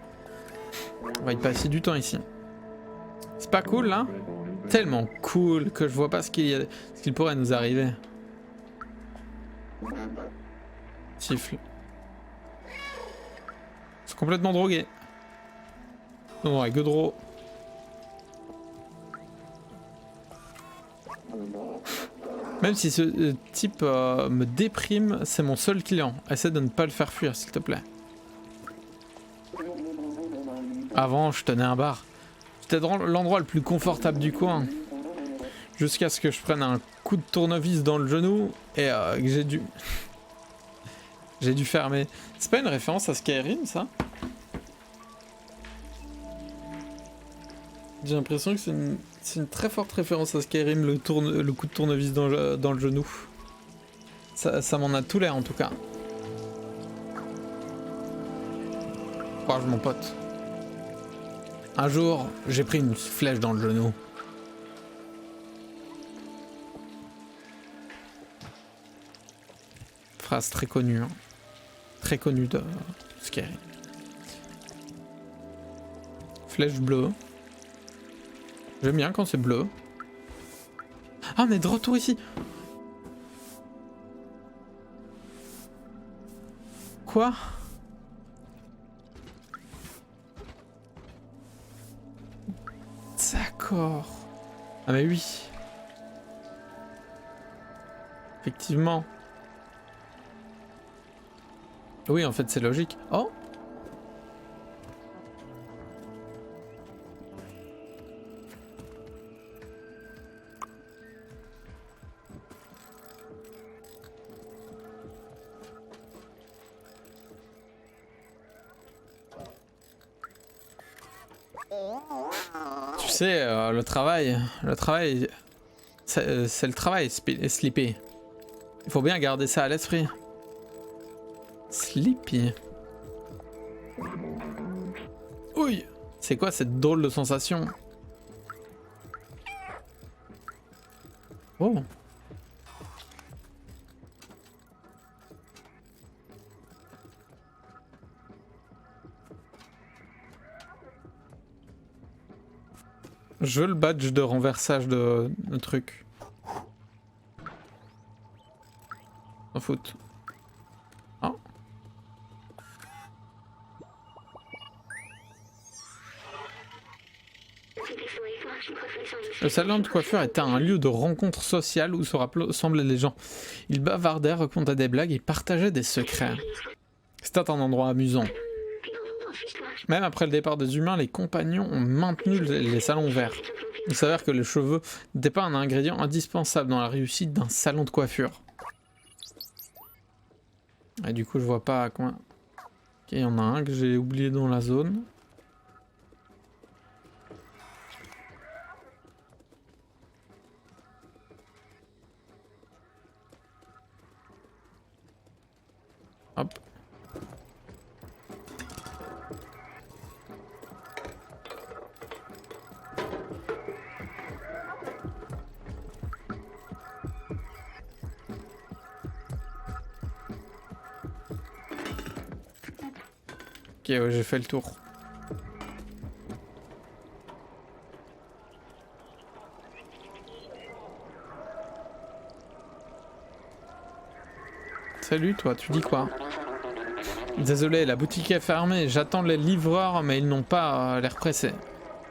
On va y passer du temps ici. C'est pas cool là? Tellement cool que je vois pas ce qu'il pourrait nous arriver. Siffle. C'est complètement drogué. Non, avec Godreau. Même si ce type me déprime, c'est mon seul client. Essaie de ne pas le faire fuir, s'il te plaît. Avant, je tenais un bar. C'était l'endroit le plus confortable du coin. Jusqu'à ce que je prenne un coup de tournevis dans le genou et que j'ai dû... j'ai dû fermer. C'est pas une référence à Skyrim, ça? J'ai l'impression que c'est une très forte référence à Skyrim, le coup de tournevis dans le genou. Ça m'en a tout l'air en tout cas. Courage mon pote. Un jour, j'ai pris une flèche dans le genou. Phrase très connue. Hein. Très connue de Skyrim. Flèche bleue. J'aime bien quand c'est bleu. Ah, on est de retour ici. Quoi? D'accord. Ah mais oui. Effectivement. Oui, en fait, c'est logique. Oh! Tu sais, le travail, c'est le travail, Sleepy. Il faut bien garder ça à l'esprit. Sleepy. Oui. C'est quoi cette drôle de sensation? Oh. Je veux le badge de renversage de truc. S'en fout. Oh. Le salon de coiffure était un lieu de rencontre sociale où se rassemblaient les gens. Ils bavardaient, racontaient des blagues et partageaient des secrets. C'était un endroit amusant. Même après le départ des humains, les compagnons ont maintenu les salons verts. Il s'avère que les cheveux n'étaient pas un ingrédient indispensable dans la réussite d'un salon de coiffure. Et du coup, je vois pas à combien... Ok, il y en a un que j'ai oublié dans la zone. Hop. Ok, ouais, j'ai fait le tour. Salut toi, tu dis quoi? Désolé, la boutique est fermée, j'attends les livreurs mais ils n'ont pas l'air pressés.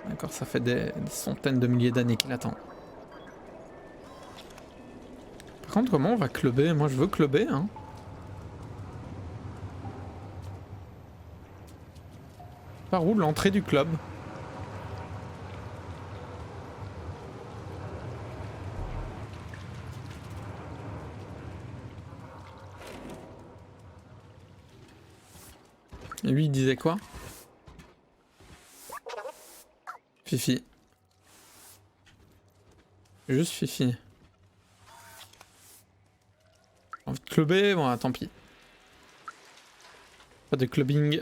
D'accord, ça fait des centaines de milliers d'années qu'il attend. Par contre, comment on va clubber? Moi je veux clubber, hein. Par où l'entrée du club? Et lui il disait quoi? Fifi. Juste Fifi. Envie de clubber? Bon, tant pis. Pas de clubbing.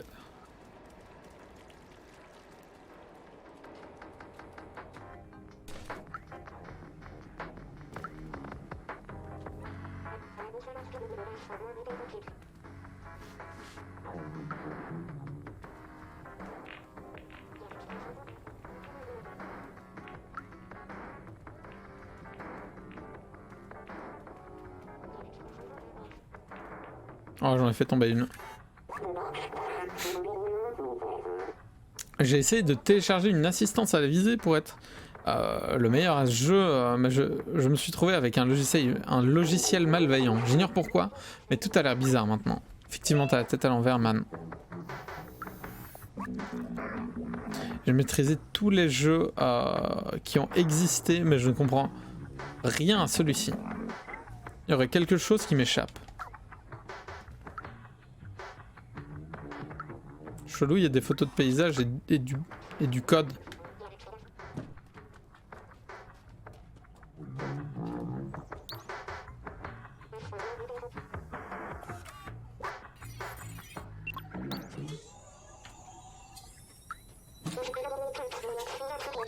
Oh, j'en ai fait tomber une. J'ai essayé de télécharger une assistance à la visée pour être le meilleur à ce jeu, mais je me suis trouvé avec un logiciel malveillant. J'ignore pourquoi, mais tout a l'air bizarre maintenant. Effectivement, t'as la tête à l'envers, man. J'ai maîtrisé tous les jeux qui ont existé, mais je ne comprends rien à celui-ci. Il y aurait quelque chose qui m'échappe. Chelou, il y a des photos de paysages et du code.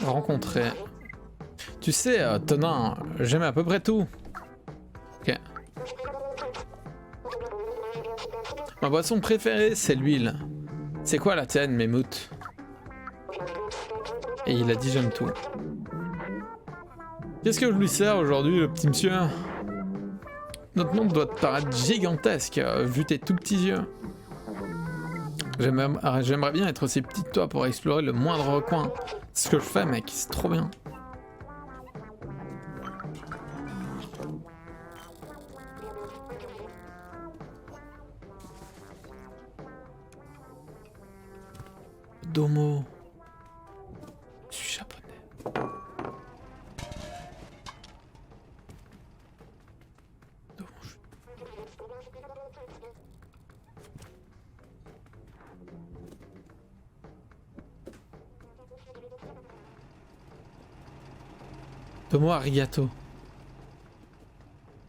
Rencontrer. Tu sais, Tonin, j'aime à peu près tout. Ok. Ma boisson préférée, c'est l'huile. C'est quoi la tienne, Memout? Et il a dit j'aime tout. Qu'est-ce que je lui sers aujourd'hui, le petit monsieur? Notre monde doit te paraître gigantesque, vu tes tout petits yeux. J'aimerais bien être aussi petit que toi pour explorer le moindre recoin. C'est ce que je fais, mec, c'est trop bien. Domo. Je suis japonais. Domo. Domo arigato.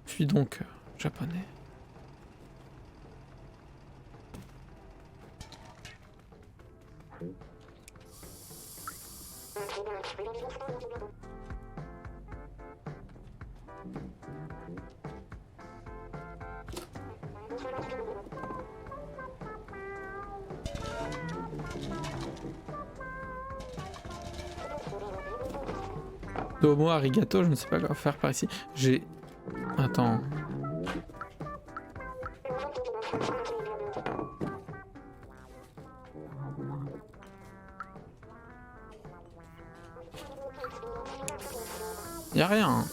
Je suis donc japonais. Domo arigato, je ne sais pas quoi faire par ici. J'ai... Attends. Y'a rien.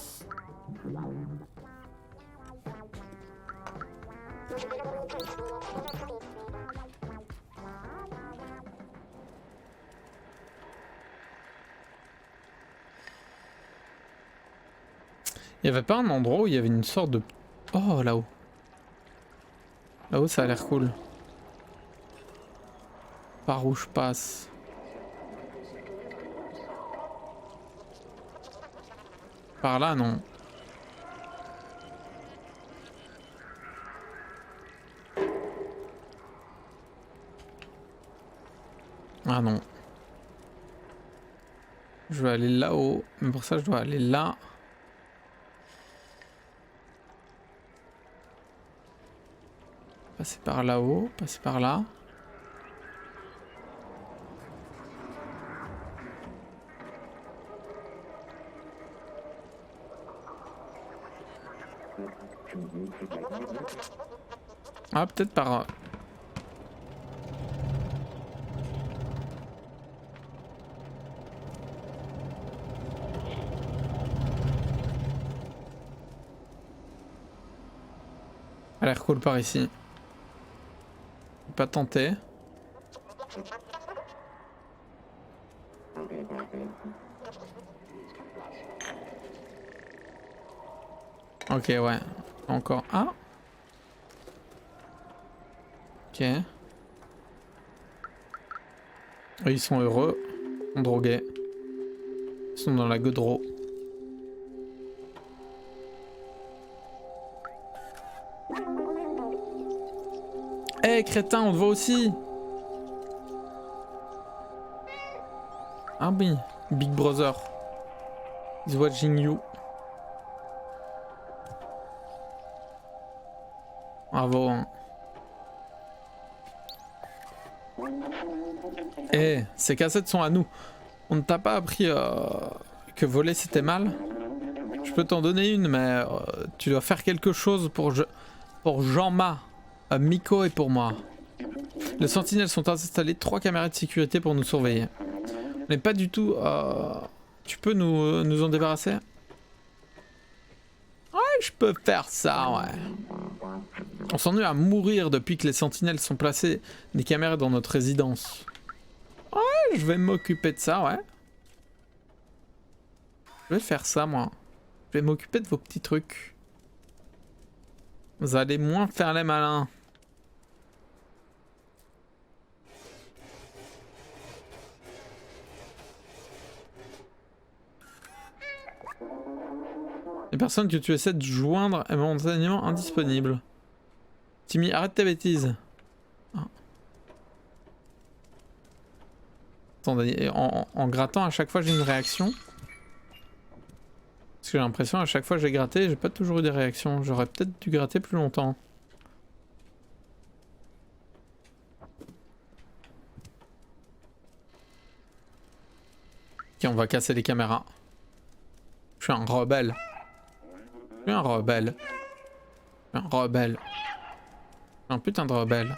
Il y avait pas un endroit où il y avait une sorte de... Oh, là-haut. Là-haut, ça a l'air cool. Par où je passe? Par là, non. Ah non. Je vais aller là-haut. Mais pour ça, je dois aller là. Passer par là-haut, passer par là. Ah, peut-être par... A l'air cool par ici. Pas tenter. Ok, ouais. Encore. Ah. Ok. Ils sont heureux. Ils sont drogués. Ils sont dans la godreau. Eh hey, crétin, on te voit aussi. Ah oui, Big Brother is watching you. Bravo. Hein. Eh, ces cassettes sont à nous. On ne t'a pas appris que voler c'était mal? Je peux t'en donner une, mais tu dois faire quelque chose pour Jean-Ma, Miko et pour moi. Les sentinelles sont installées 3 caméras de sécurité pour nous surveiller. Mais pas du tout... tu peux nous en débarrasser? Ouais, je peux faire ça, ouais. On s'ennuie à mourir depuis que les sentinelles sont placées des caméras dans notre résidence. Ouais, je vais m'occuper de ça, ouais. Je vais faire ça, moi. Je vais m'occuper de vos petits trucs. Vous allez moins faire les malins. Les personnes que tu essaies de joindre est momentanément indisponible. Timmy, arrête tes bêtises. Ah. Attendez, en grattant à chaque fois j'ai une réaction. Parce que j'ai l'impression à chaque fois que j'ai gratté, j'ai pas toujours eu des réactions. J'aurais peut-être dû gratter plus longtemps. Ok, on va casser les caméras. Je suis un rebelle. Je suis un rebelle. Je suis un rebelle. Je suis un putain de rebelle.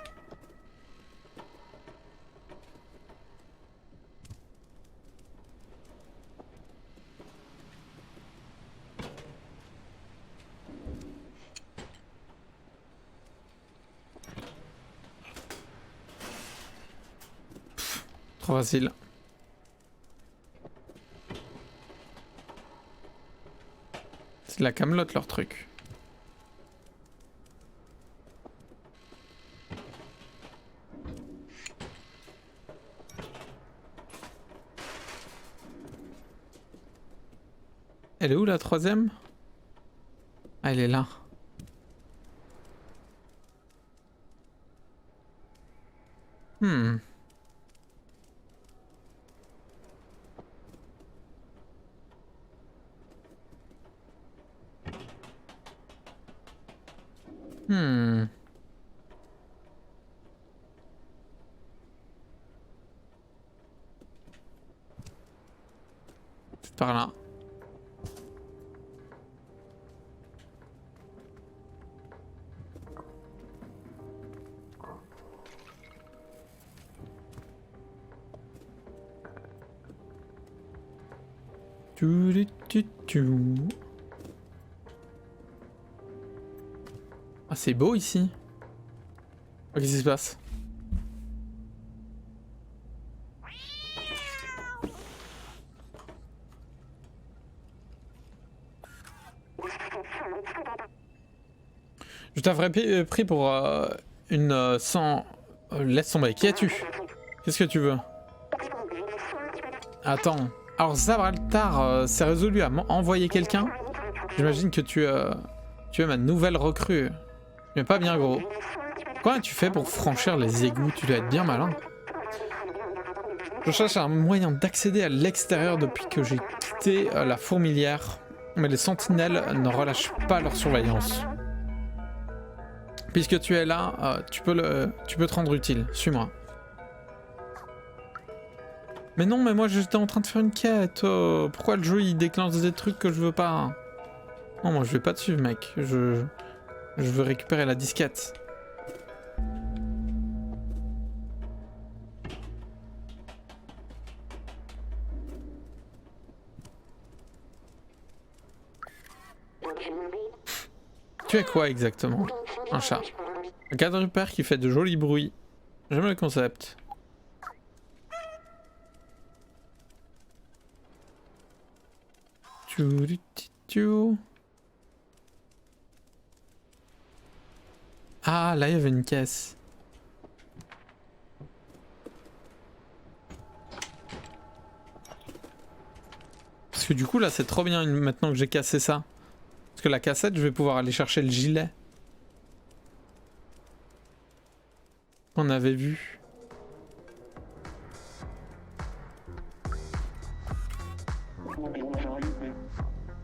Pff, trop facile. C'est la camelote leur truc. Elle est où la troisième? Ah, elle est là. Hmm. Hmm. C'est par là. Ah, c'est beau ici. Oh, qu'est-ce qui se passe? Je t'avais pris pour une sans... laisse tomber. Qui es-tu? Qu'est-ce que tu veux? Attends. Alors Zabraltar s'est résolu à envoyer quelqu'un. J'imagine que tu es ma nouvelle recrue. Mais pas bien gros. Comment as-tu fait pour franchir les égouts? Tu dois être bien malin. Je cherche un moyen d'accéder à l'extérieur depuis que j'ai quitté la fourmilière. Mais les sentinelles ne relâchent pas leur surveillance. Puisque tu es là, tu peux te rendre utile. Suis-moi. Mais non, mais moi j'étais en train de faire une quête. Pourquoi le jeu il déclenche des trucs que je veux pas? Non, moi je vais pas te suivre, mec. Je veux récupérer la disquette. Tu es quoi exactement? Un chat. Un quadrupère qui fait de jolis bruits. J'aime le concept. Ah, là il y avait une caisse. Parce que du coup là c'est trop bien maintenant que j'ai cassé ça. Parce que la cassette je vais pouvoir aller chercher le gilet. On avait vu.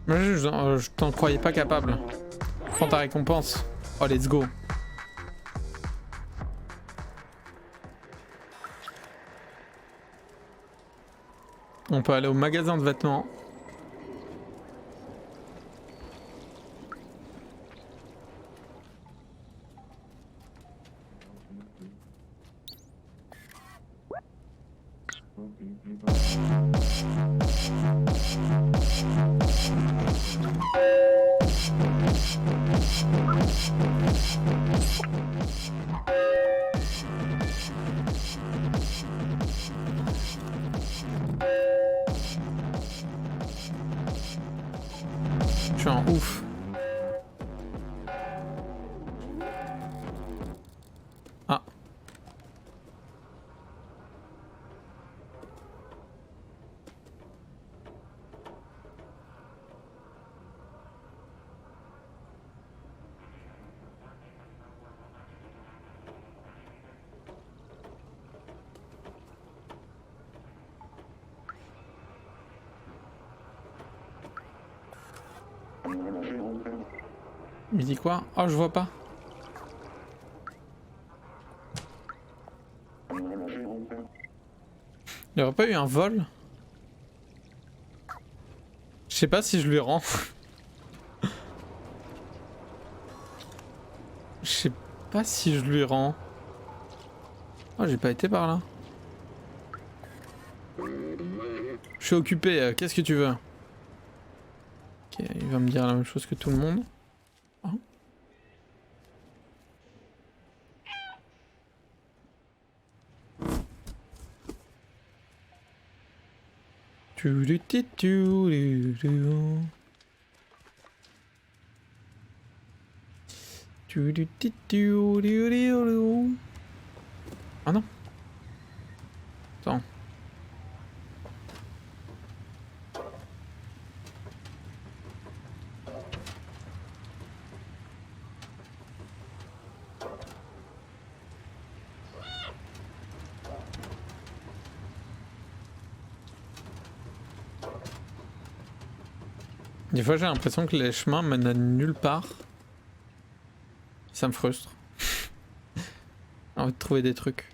Mais je t'en croyais pas capable. Prends ta récompense. Oh let's go. On peut aller au magasin de vêtements. Je suis un ouf. Ah. Il dit quoi? Oh, je vois pas. Il n'y aurait pas eu un vol? Je sais pas si je lui rends. Je sais pas si je lui rends. Oh, j'ai pas été par là. Je suis occupé, qu'est-ce que tu veux? Ok, il va me dire la même chose que tout le monde. Oh. Ah non. Attends. Des fois j'ai l'impression que les chemins mènent à nulle part. Ça me frustre. J'ai envie de trouver des trucs.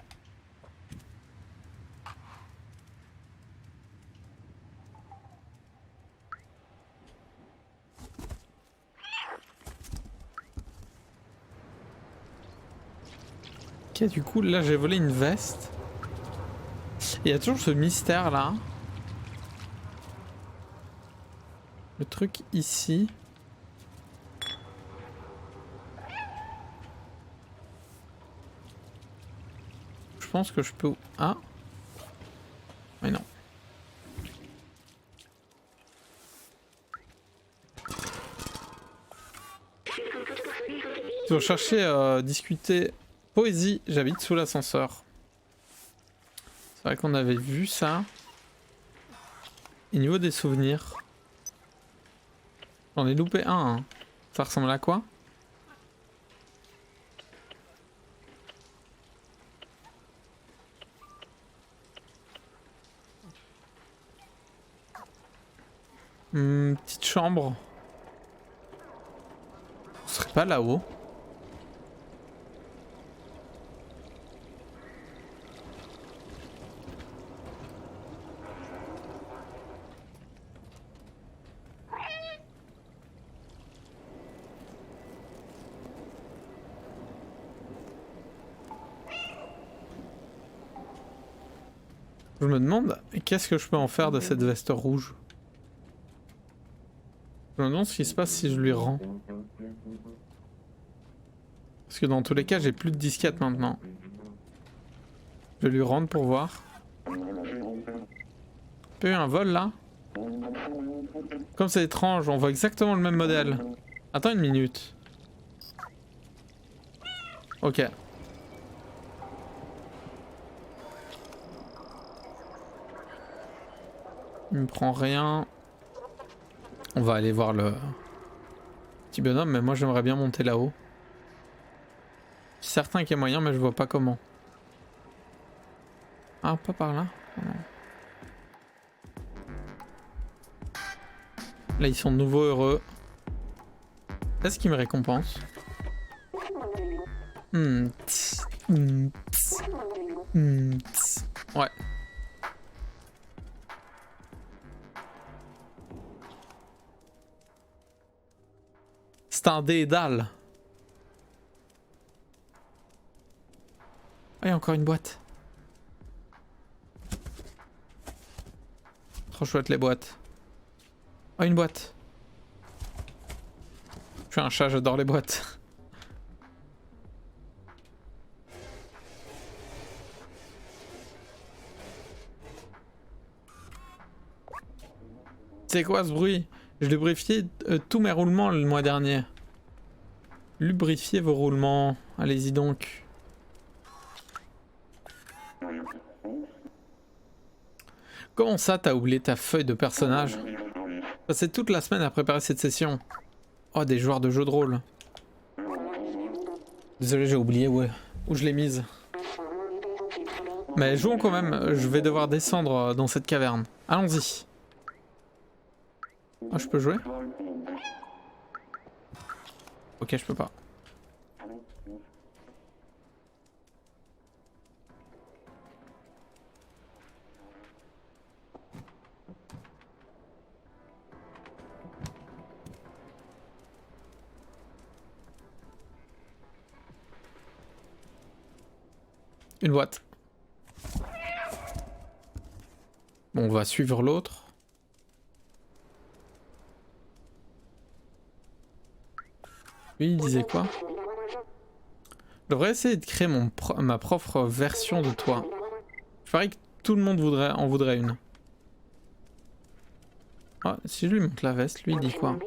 Ok, du coup là j'ai volé une veste. Il y a toujours ce mystère là. Le truc ici. Je pense que je peux... Ah. Mais non. Si vous cherchez à discuter poésie, j'habite sous l'ascenseur. C'est vrai qu'on avait vu ça. Et niveau des souvenirs... J'en ai loupé un. Hein. Ça ressemble à quoi? Petite chambre. Ce serait pas là-haut? Je me demande qu'est-ce que je peux en faire de cette veste rouge. Je me demande ce qui se passe si je lui rends. Parce que dans tous les cas, j'ai plus de disquettes maintenant. Je vais lui rendre pour voir. Pas eu un vol là? Comme c'est étrange, on voit exactement le même modèle. Attends une minute. Ok. Il me prend rien. On va aller voir le petit bonhomme, mais moi j'aimerais bien monter là-haut. Je suis certain qu'il y a moyen, mais je vois pas comment. Ah, pas par là. Non. Là, ils sont de nouveau heureux. Est-ce qu'il me récompense? Ouais. C'est un dédale. Ah, il y a encore une boîte. Trop chouette les boîtes. Oh, une boîte. Je suis un chat, j'adore les boîtes. C'est quoi ce bruit? Je lubrifiais tous mes roulements le mois dernier. Lubrifiez vos roulements. Allez-y donc. Comment ça, t'as oublié ta feuille de personnage? Passé toute la semaine à préparer cette session. Oh, des joueurs de jeux de rôle. Désolé, j'ai oublié où je l'ai mise. Mais jouons quand même. Je vais devoir descendre dans cette caverne. Allons-y. Ah, je peux jouer? Ok, je peux pas. Une boîte. Bon, on va suivre l'autre. Lui, il disait quoi? Je devrais essayer de créer ma propre version de toi. Je parie que tout le monde en voudrait une. Ah, si je lui montre la veste, lui il dit quoi?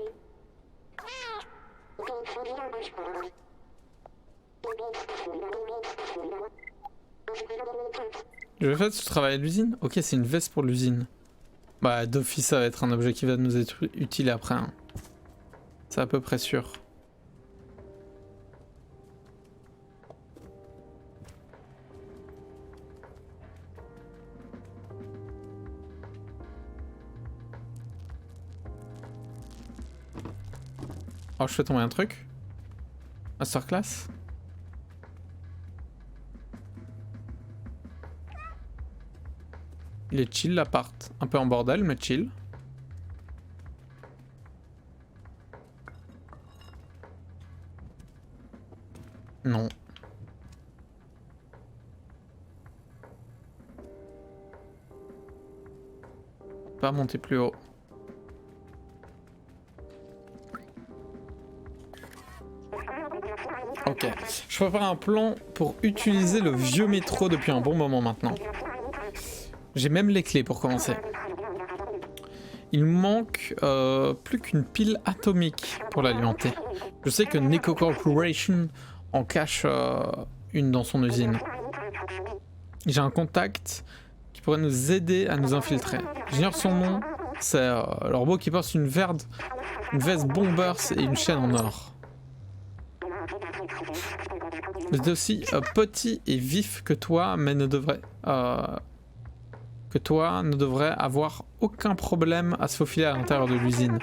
Je vais faire ce travail à l'usine? Ok, c'est une veste pour l'usine. Bah, d'office, ça va être un objet qui va nous être utile après. Hein. C'est à peu près sûr. Oh, je fais tomber un truc. Masterclass. Il est chill l'appart. Un peu en bordel, mais chill. Non. Pas monter plus haut. Ok. Je prépare un plan pour utiliser le vieux métro depuis un bon moment maintenant. J'ai même les clés pour commencer. Il manque plus qu'une pile atomique pour l'alimenter. Je sais que Neko Corporation en cache une dans son usine. J'ai un contact qui pourrait nous aider à nous infiltrer. J'ignore son nom. C'est le robot qui porte une veste bombers et une chaîne en or. C'est aussi petit et vif que toi, mais ne devrait avoir aucun problème à se faufiler à l'intérieur de l'usine.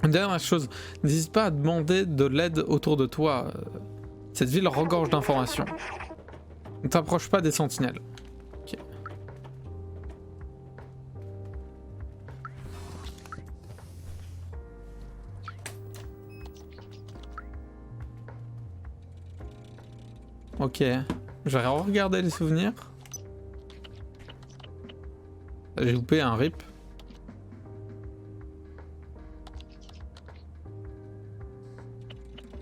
Une dernière chose, n'hésite pas à demander de l'aide autour de toi. Cette ville regorge d'informations. Ne t'approche pas des sentinelles. Okay. Ok, je vais regarder les souvenirs. J'ai loupé un rip.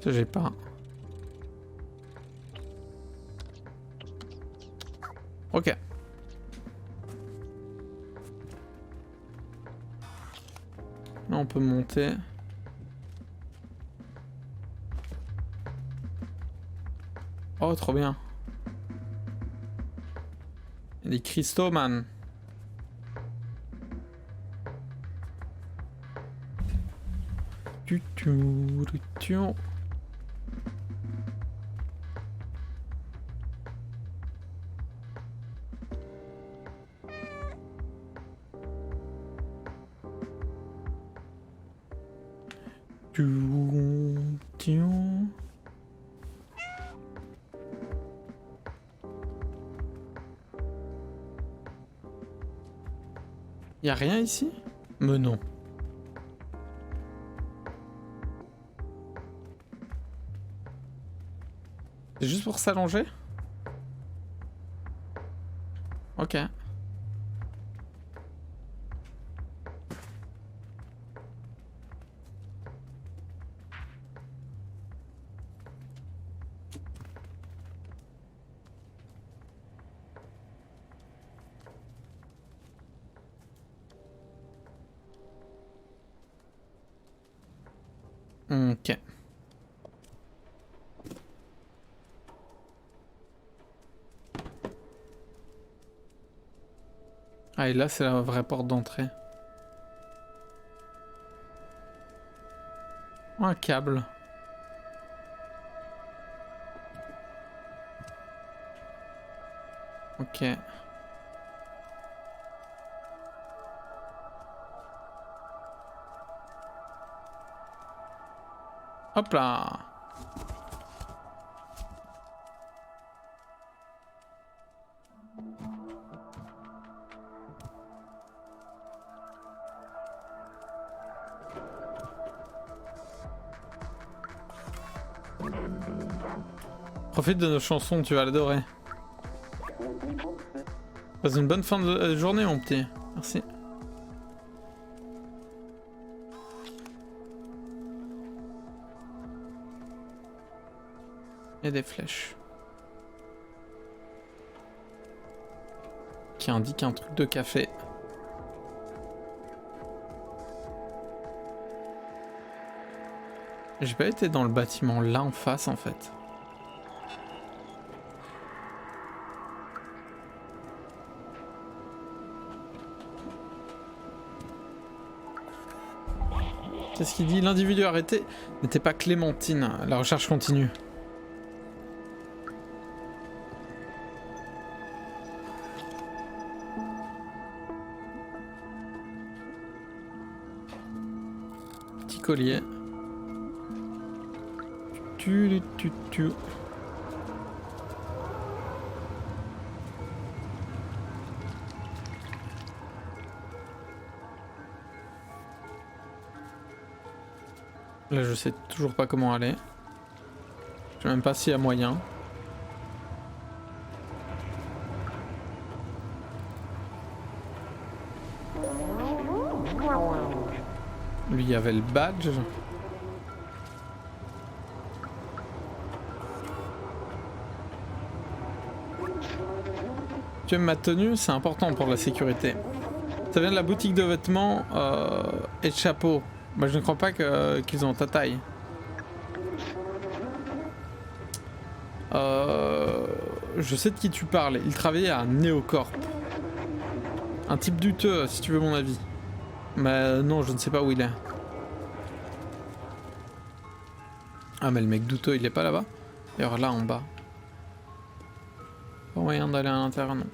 Ça j'ai pas. Ok. Là on peut monter. Oh trop bien. Il y a des cristaux man. Y a rien ici? Mais non. C'est juste pour s'allonger? Ok. Ok. Ah, et là, c'est la vraie porte d'entrée. Oh, un câble. Ok. Hop là. Profite de nos chansons, tu vas l'adorer. Passe une bonne fin de journée, mon petit. Merci. Et des flèches. Qui indique un truc de café. J'ai pas été dans le bâtiment là en face en fait. Qu'est-ce qu'il dit? L'individu arrêté n'était pas Clémentine. La recherche continue. Petit collier. Tu. Là, je sais toujours pas comment aller. Je sais même pas s'il y a moyen. Lui, il y avait le badge. Tu aimes ma tenue? C'est important pour la sécurité. Ça vient de la boutique de vêtements et de chapeaux. Bah, je ne crois pas qu'ils ont ta taille. Je sais de qui tu parles. Il travaillait à Neocorp. Un type douteux, si tu veux mon avis. Mais non, je ne sais pas où il est. Ah, mais le mec douteux, il est pas là-bas? D'ailleurs, là, en bas. Pas moyen d'aller à l'intérieur, non.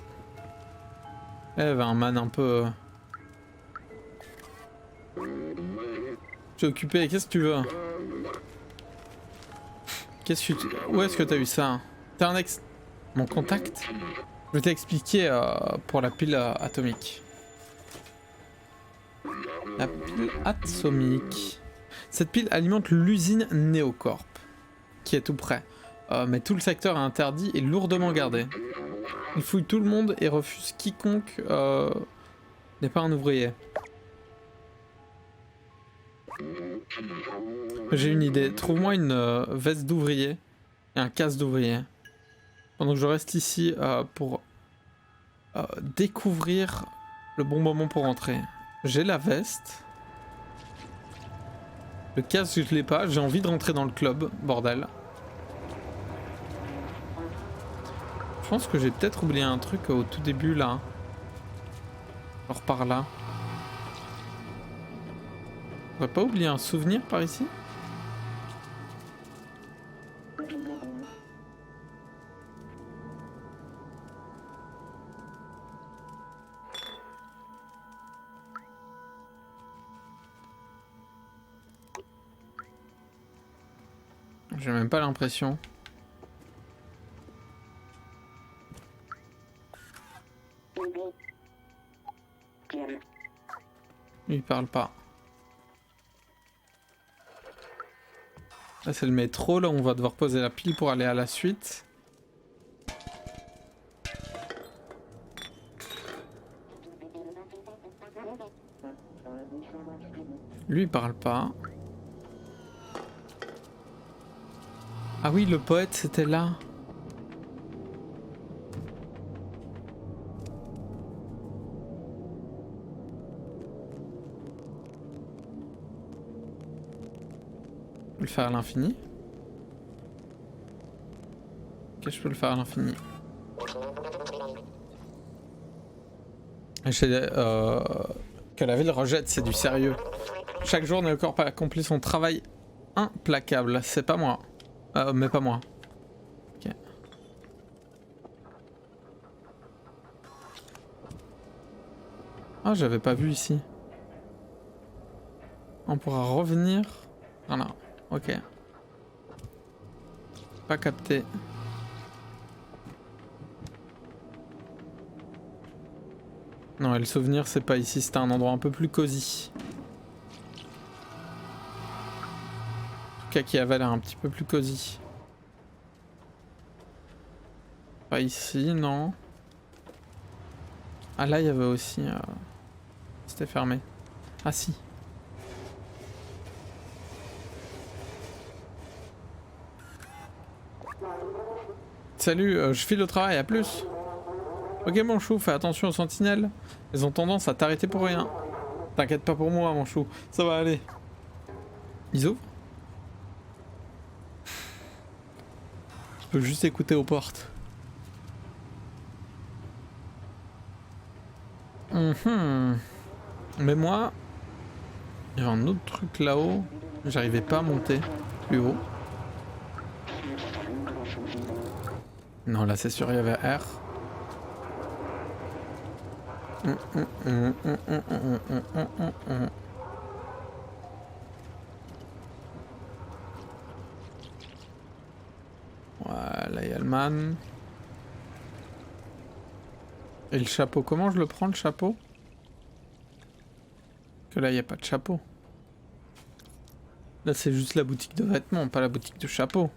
Il y avait un man un peu... Je suis occupé, qu'est-ce que tu veux? Où est-ce que t'as eu ça? T'es un ex... Mon contact? Je vais t'expliquer pour la pile atomique. La pile atomique. Cette pile alimente l'usine Neocorp, qui est tout près. Mais tout le secteur est interdit et lourdement gardé. Il fouille tout le monde et refuse quiconque n'est pas un ouvrier. J'ai une idée. Trouve-moi une veste d'ouvrier et un casque d'ouvrier. Pendant que je reste ici pour découvrir le bon moment pour entrer. J'ai la veste. Le casque, je l'ai pas. J'ai envie de rentrer dans le club, bordel. Je pense que j'ai peut-être oublié un truc au tout début là. Genre par là. On va pas oublier un souvenir par ici? J'ai même pas l'impression. Il parle pas. Là c'est le métro, là on va devoir poser la pile pour aller à la suite. Lui il parle pas. Ah oui, le poète c'était là. Je peux le faire à l'infini. Ok, je peux le faire à l'infini. Que la ville rejette, c'est du sérieux. Chaque jour, le corps accomplit son travail implacable. C'est pas moi. Mais pas moi. Ok. Ah, j'avais pas vu ici. On pourra revenir. Voilà. Ok. Pas capté. Non, et le souvenir, c'est pas ici. C'était un endroit un peu plus cosy. En tout cas, qui avait l'air un petit peu plus cosy. Pas ici, non. Ah là, il y avait aussi... C'était fermé. Ah si. Salut, je file au travail, à plus. Ok mon chou, fais attention aux sentinelles. Elles ont tendance à t'arrêter pour rien. T'inquiète pas pour moi mon chou, ça va aller. Ils ouvrent? Je peux juste écouter aux portes. Mais moi, il y a un autre truc là-haut. J'arrivais pas à monter plus haut. Non, là c'est sûr, il y avait R. Voilà, il y a le man. Et le chapeau, comment je le prends le chapeau? Que là, il n'y a pas de chapeau. Là, c'est juste la boutique de vêtements, pas la boutique de chapeau.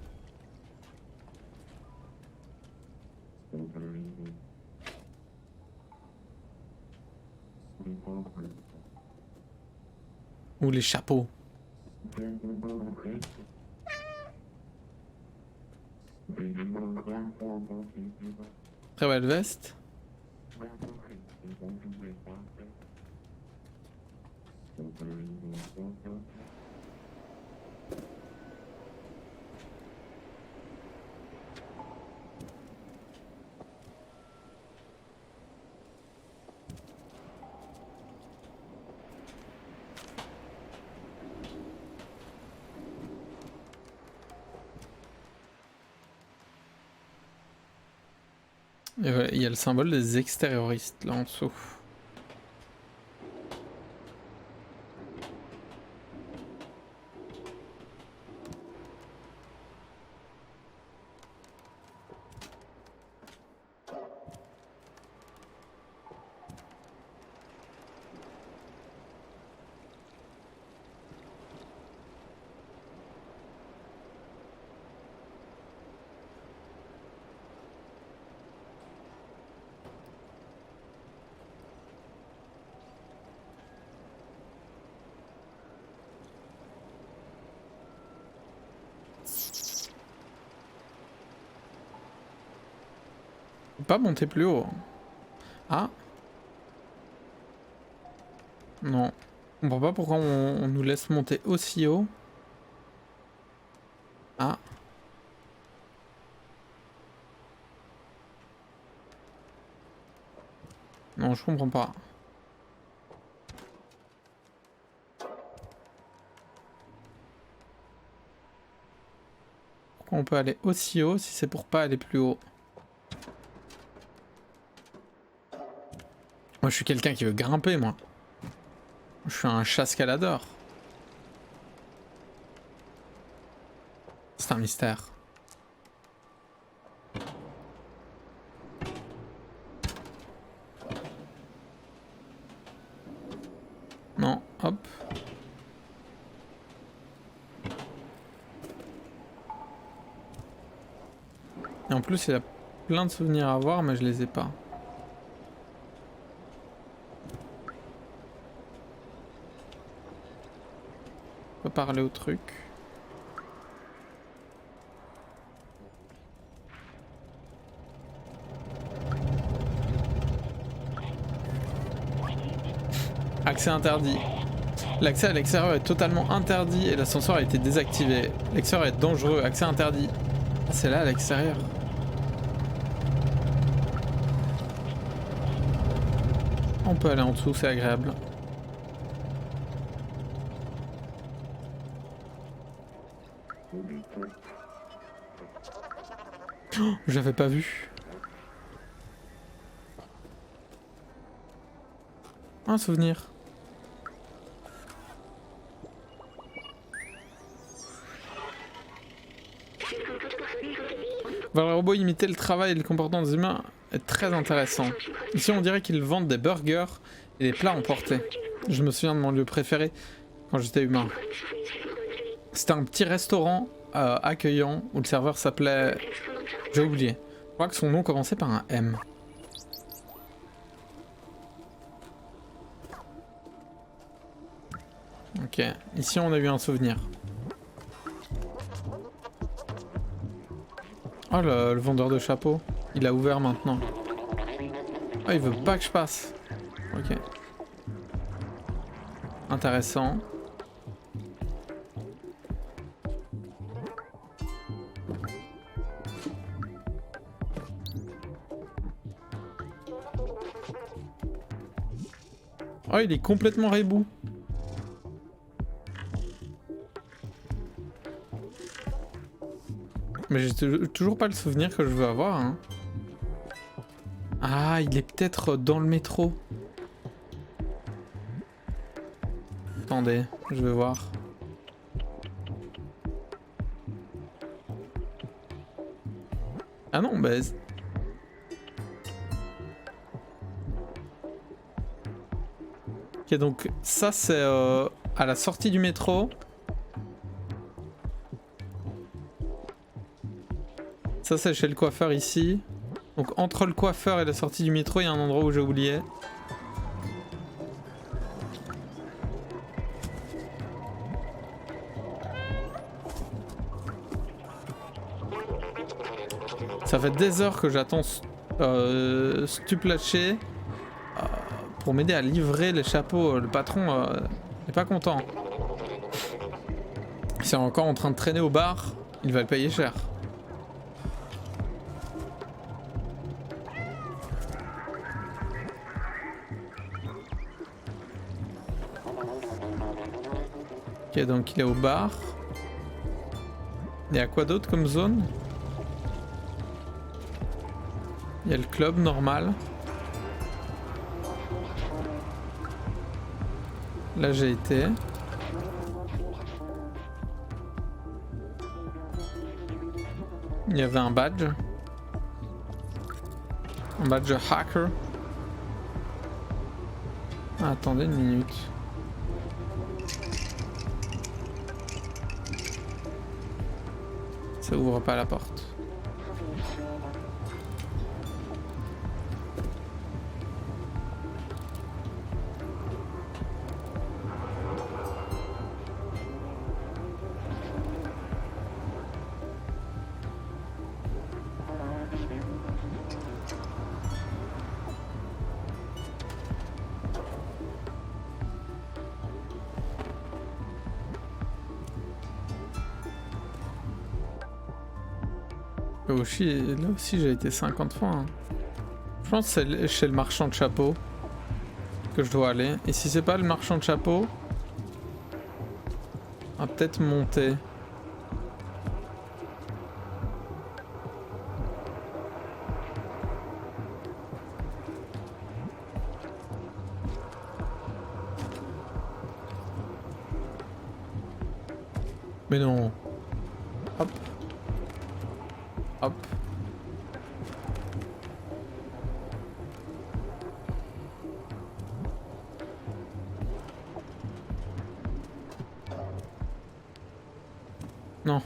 Ou les chapeaux. Très belle veste. Et voilà, il y a le symbole des extérioristes là en dessous. Faut pas monter plus haut. Ah. Non. Je comprends pas pourquoi on nous laisse monter aussi haut. Ah. Non, je comprends pas. Pourquoi on peut aller aussi haut si c'est pour pas aller plus haut? Moi, je suis quelqu'un qui veut grimper, moi. Je suis un chasse-caladeur. C'est un mystère. Non, hop. en plus, il y a plein de souvenirs à avoir, mais je les ai pas. On peut parler au truc. Accès interdit. L'accès à l'extérieur est totalement interdit et l'ascenseur a été désactivé. L'extérieur est dangereux, accès interdit. Ah, c'est là à l'extérieur. On peut aller en dessous, c'est agréable. Oh, j'avais pas vu. Un souvenir. Voir les robots imiter le travail et le comportement des humains est très intéressant. Ici on dirait qu'ils vendent des burgers et des plats emportés. Je me souviens de mon lieu préféré quand j'étais humain. C'était un petit restaurant accueillant où le serveur s'appelait... J'ai oublié. Je crois que son nom commençait par un M. Ok, ici on a eu un souvenir. Oh le vendeur de chapeaux, il a ouvert maintenant. Ah, il veut pas que je passe. Ok. Intéressant. Oh, il est complètement rebou. Mais j'ai toujours pas le souvenir que je veux avoir. Hein. Ah, il est peut-être dans le métro. Attendez, je vais voir. Ah non, bah... Ok, donc ça c'est à la sortie du métro. Ça c'est chez le coiffeur ici. Donc entre le coiffeur et la sortie du métro, il y a un endroit où j'ai oublié. Ça fait des heures que j'attends Stuplaché pour m'aider à livrer les chapeaux. Le patron n'est pas content. Il est encore en train de traîner au bar, il va le payer cher. Ok, donc il est au bar. Il y a quoi d'autre comme zone? Il y a le club normal. Là j'ai été. Il y avait un badge. Un badge hacker. Ah, attendez une minute. Ça ouvre pas la porte. Là aussi j'ai été 50 fois. Hein. Je pense que c'est chez le marchand de chapeaux que je dois aller. Et si c'est pas le marchand de chapeaux, on va peut-être monter. Mais non. Hop. Hop. Non.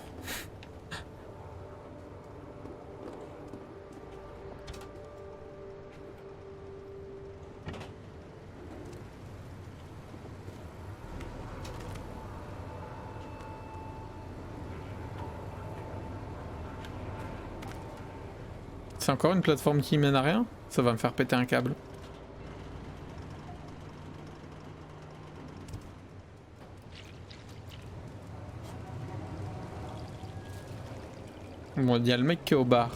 C'est encore une plateforme qui mène à rien? Ça va me faire péter un câble. Bon, il y a le mec qui est au bar.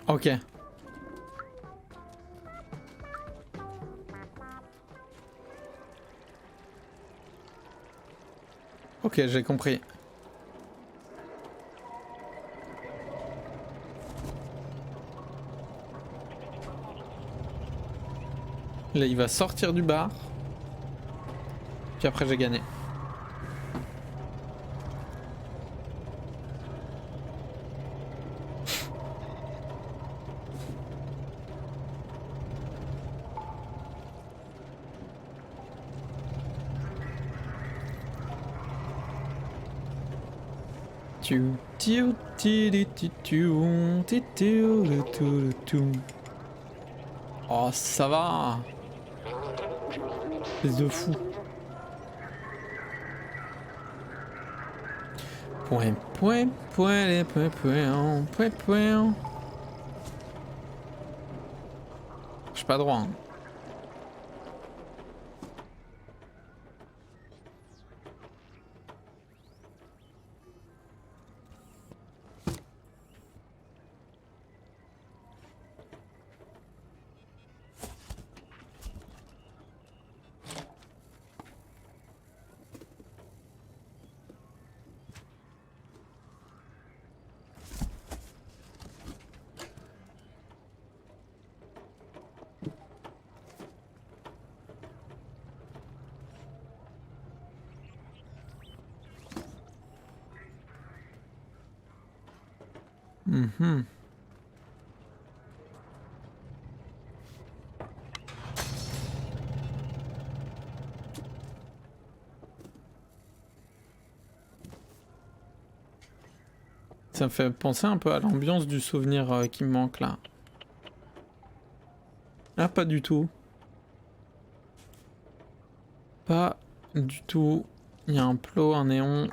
Ok. Ok, j'ai compris. Là, il va sortir du bar. Puis après, j'ai gagné. Oh, ça va. Espèce de fou. Point, point, point, les point, point, point, point. Je suis pas droit. Hein. Mhm. Ça me fait penser un peu à l'ambiance du souvenir qui me manque là. Ah, pas du tout. Pas du tout. Il y a un plot, un néon.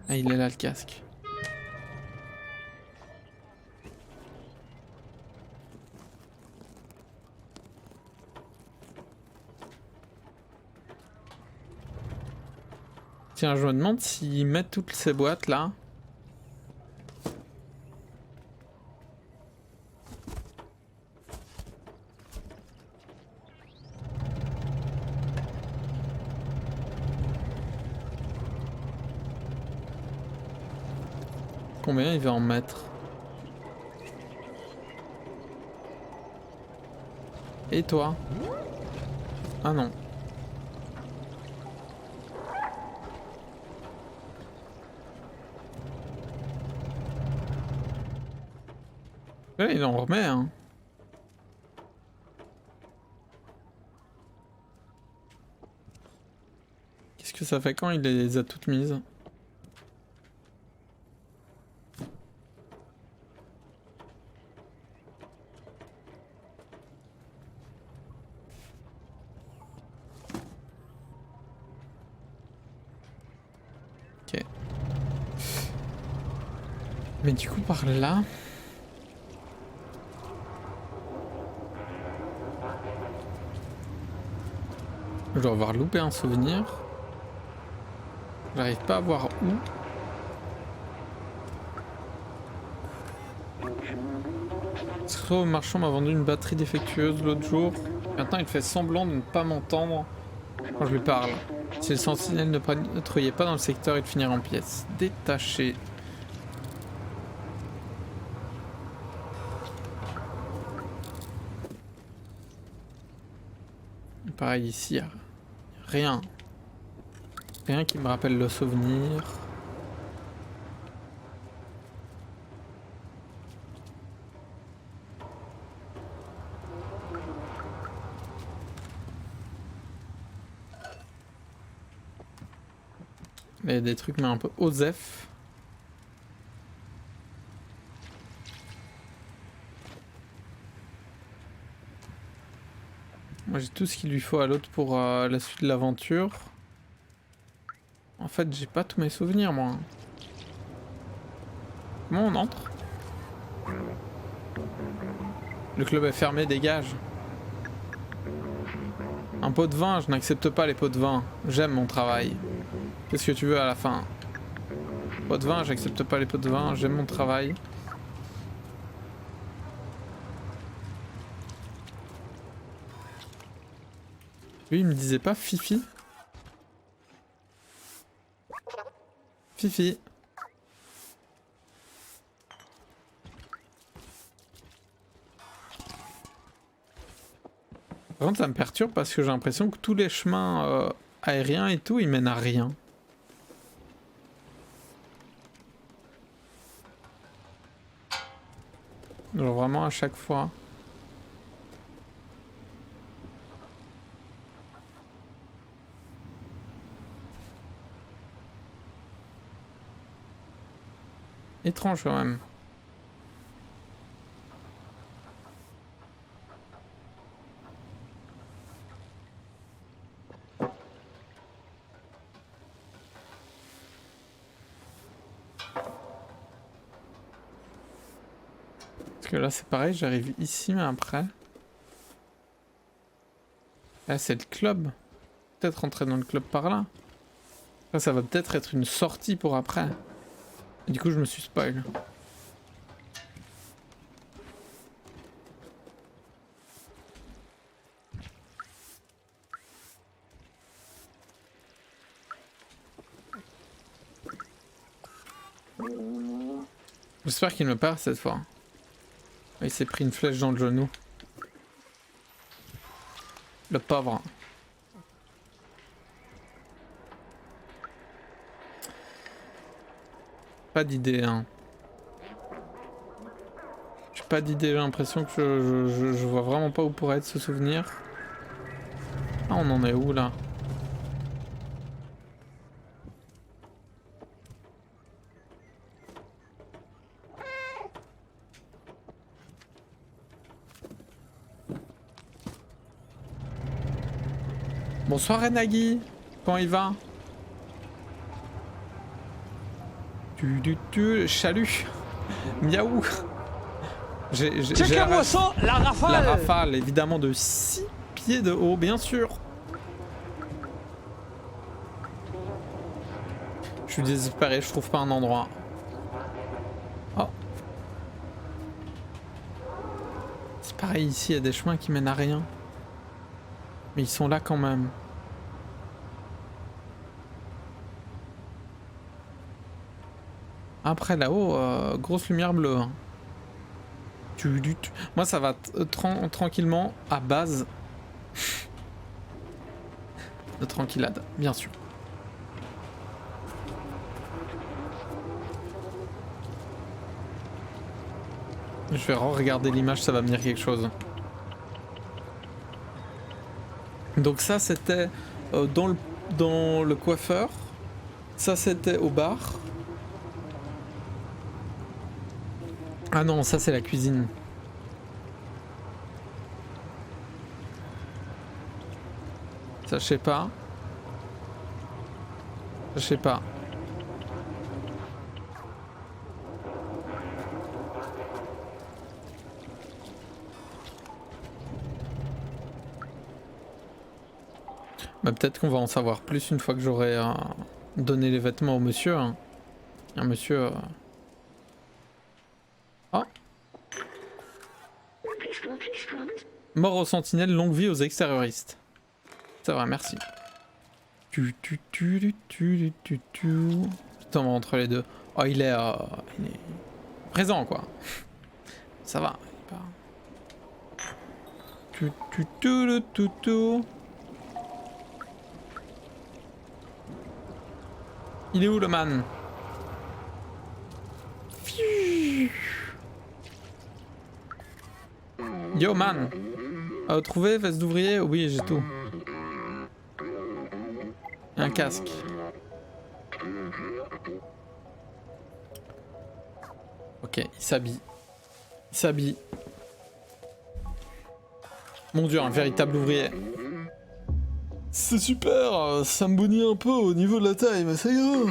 Ah, il est là le casque. Tiens, je me demande s'ils mettent toutes ces boîtes là. Combien il va en mettre? Et toi? Ah non. Ouais, il en remet, hein. Qu'est-ce que ça fait quand il les a toutes mises? Ok. Mais du coup, par là... Je dois avoir loupé un souvenir. J'arrive pas à voir où. Ce marchand m'a vendu une batterie défectueuse l'autre jour. Maintenant, il fait semblant de ne pas m'entendre quand je lui parle. Si le sentinelle ne patrouillait pas dans le secteur, il finirait en pièces. Détaché. pareil ici, y a rien. Rien qui me rappelle le souvenir. Il y a des trucs mais un peu osef. Moi j'ai tout ce qu'il lui faut à l'autre pour la suite de l'aventure. En fait j'ai pas tous mes souvenirs moi. Comment on entre? Le club est fermé, dégage. Un pot de vin, je n'accepte pas les pots de vin. J'aime mon travail. Qu'est-ce que tu veux à la fin? Pot de vin, j'accepte pas les pots de vin, j'aime mon travail. Lui, il me disait pas Fifi? Fifi. Par contre, ça me perturbe parce que j'ai l'impression que tous les chemins aériens et tout, ils mènent à rien. Genre vraiment à chaque fois. Étrange quand même. Parce que là c'est pareil, j'arrive ici mais après... Là c'est le club. Peut-être rentrer dans le club par là. Là ça va peut-être être une sortie pour après. Et du coup je me suis spoil. J'espère qu'il me perd cette fois. Il s'est pris une flèche dans le genou. Le pauvre. Pas d'idée, hein. J'ai pas d'idée, j'ai l'impression que je vois vraiment pas où pourrait être ce souvenir. Ah, on en est où là? Bonsoir Renagi. Comment il va? Chalut. Miaou. J'ai la rafale. La rafale, évidemment de 6 pieds de haut, bien sûr. Je suis désespéré, je trouve pas un endroit. Oh. C'est pareil ici, il y a des chemins qui mènent à rien. Mais ils sont là quand même. Après là-haut, grosse lumière bleue. Hein. Moi ça va tranquillement à base de tranquillade, bien sûr. Je vais regarder l'image, ça va me dire quelque chose. Donc ça c'était dans le coiffeur. Ça c'était au bar. Ah non, ça c'est la cuisine. Ça je sais pas. Je sais pas. Bah, peut-être qu'on va en savoir plus une fois que j'aurai donné les vêtements au monsieur. Hein. Un monsieur... Oh. Mort aux sentinelles, longue vie aux extérioristes. C'est vrai, merci. Putain, entre les deux. Oh, il est présent, quoi. Ça va. Il est où le man? Yo man. Trouvé veste d'ouvrier? Oui, j'ai tout. Un casque. Ok, il s'habille. Il s'habille. Mon dieu, un véritable ouvrier. C'est super, ça me bonit un peu au niveau de la taille, mais ça ira.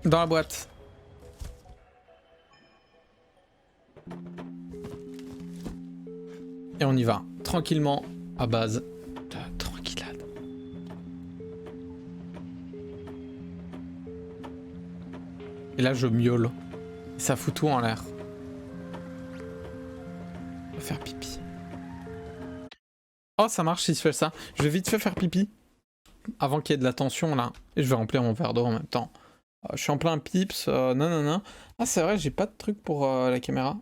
Dans la boîte. Et on y va, tranquillement, à base de tranquillade. Et là, je miaule. Et ça fout tout en l'air. On va faire pipi. Oh, ça marche s'il se fait ça. Je vais vite fait faire pipi. Avant qu'il y ait de la tension, là. Et je vais remplir mon verre d'eau en même temps. Je suis en plein pips. Non. Ah, c'est vrai, j'ai pas de truc pour la caméra.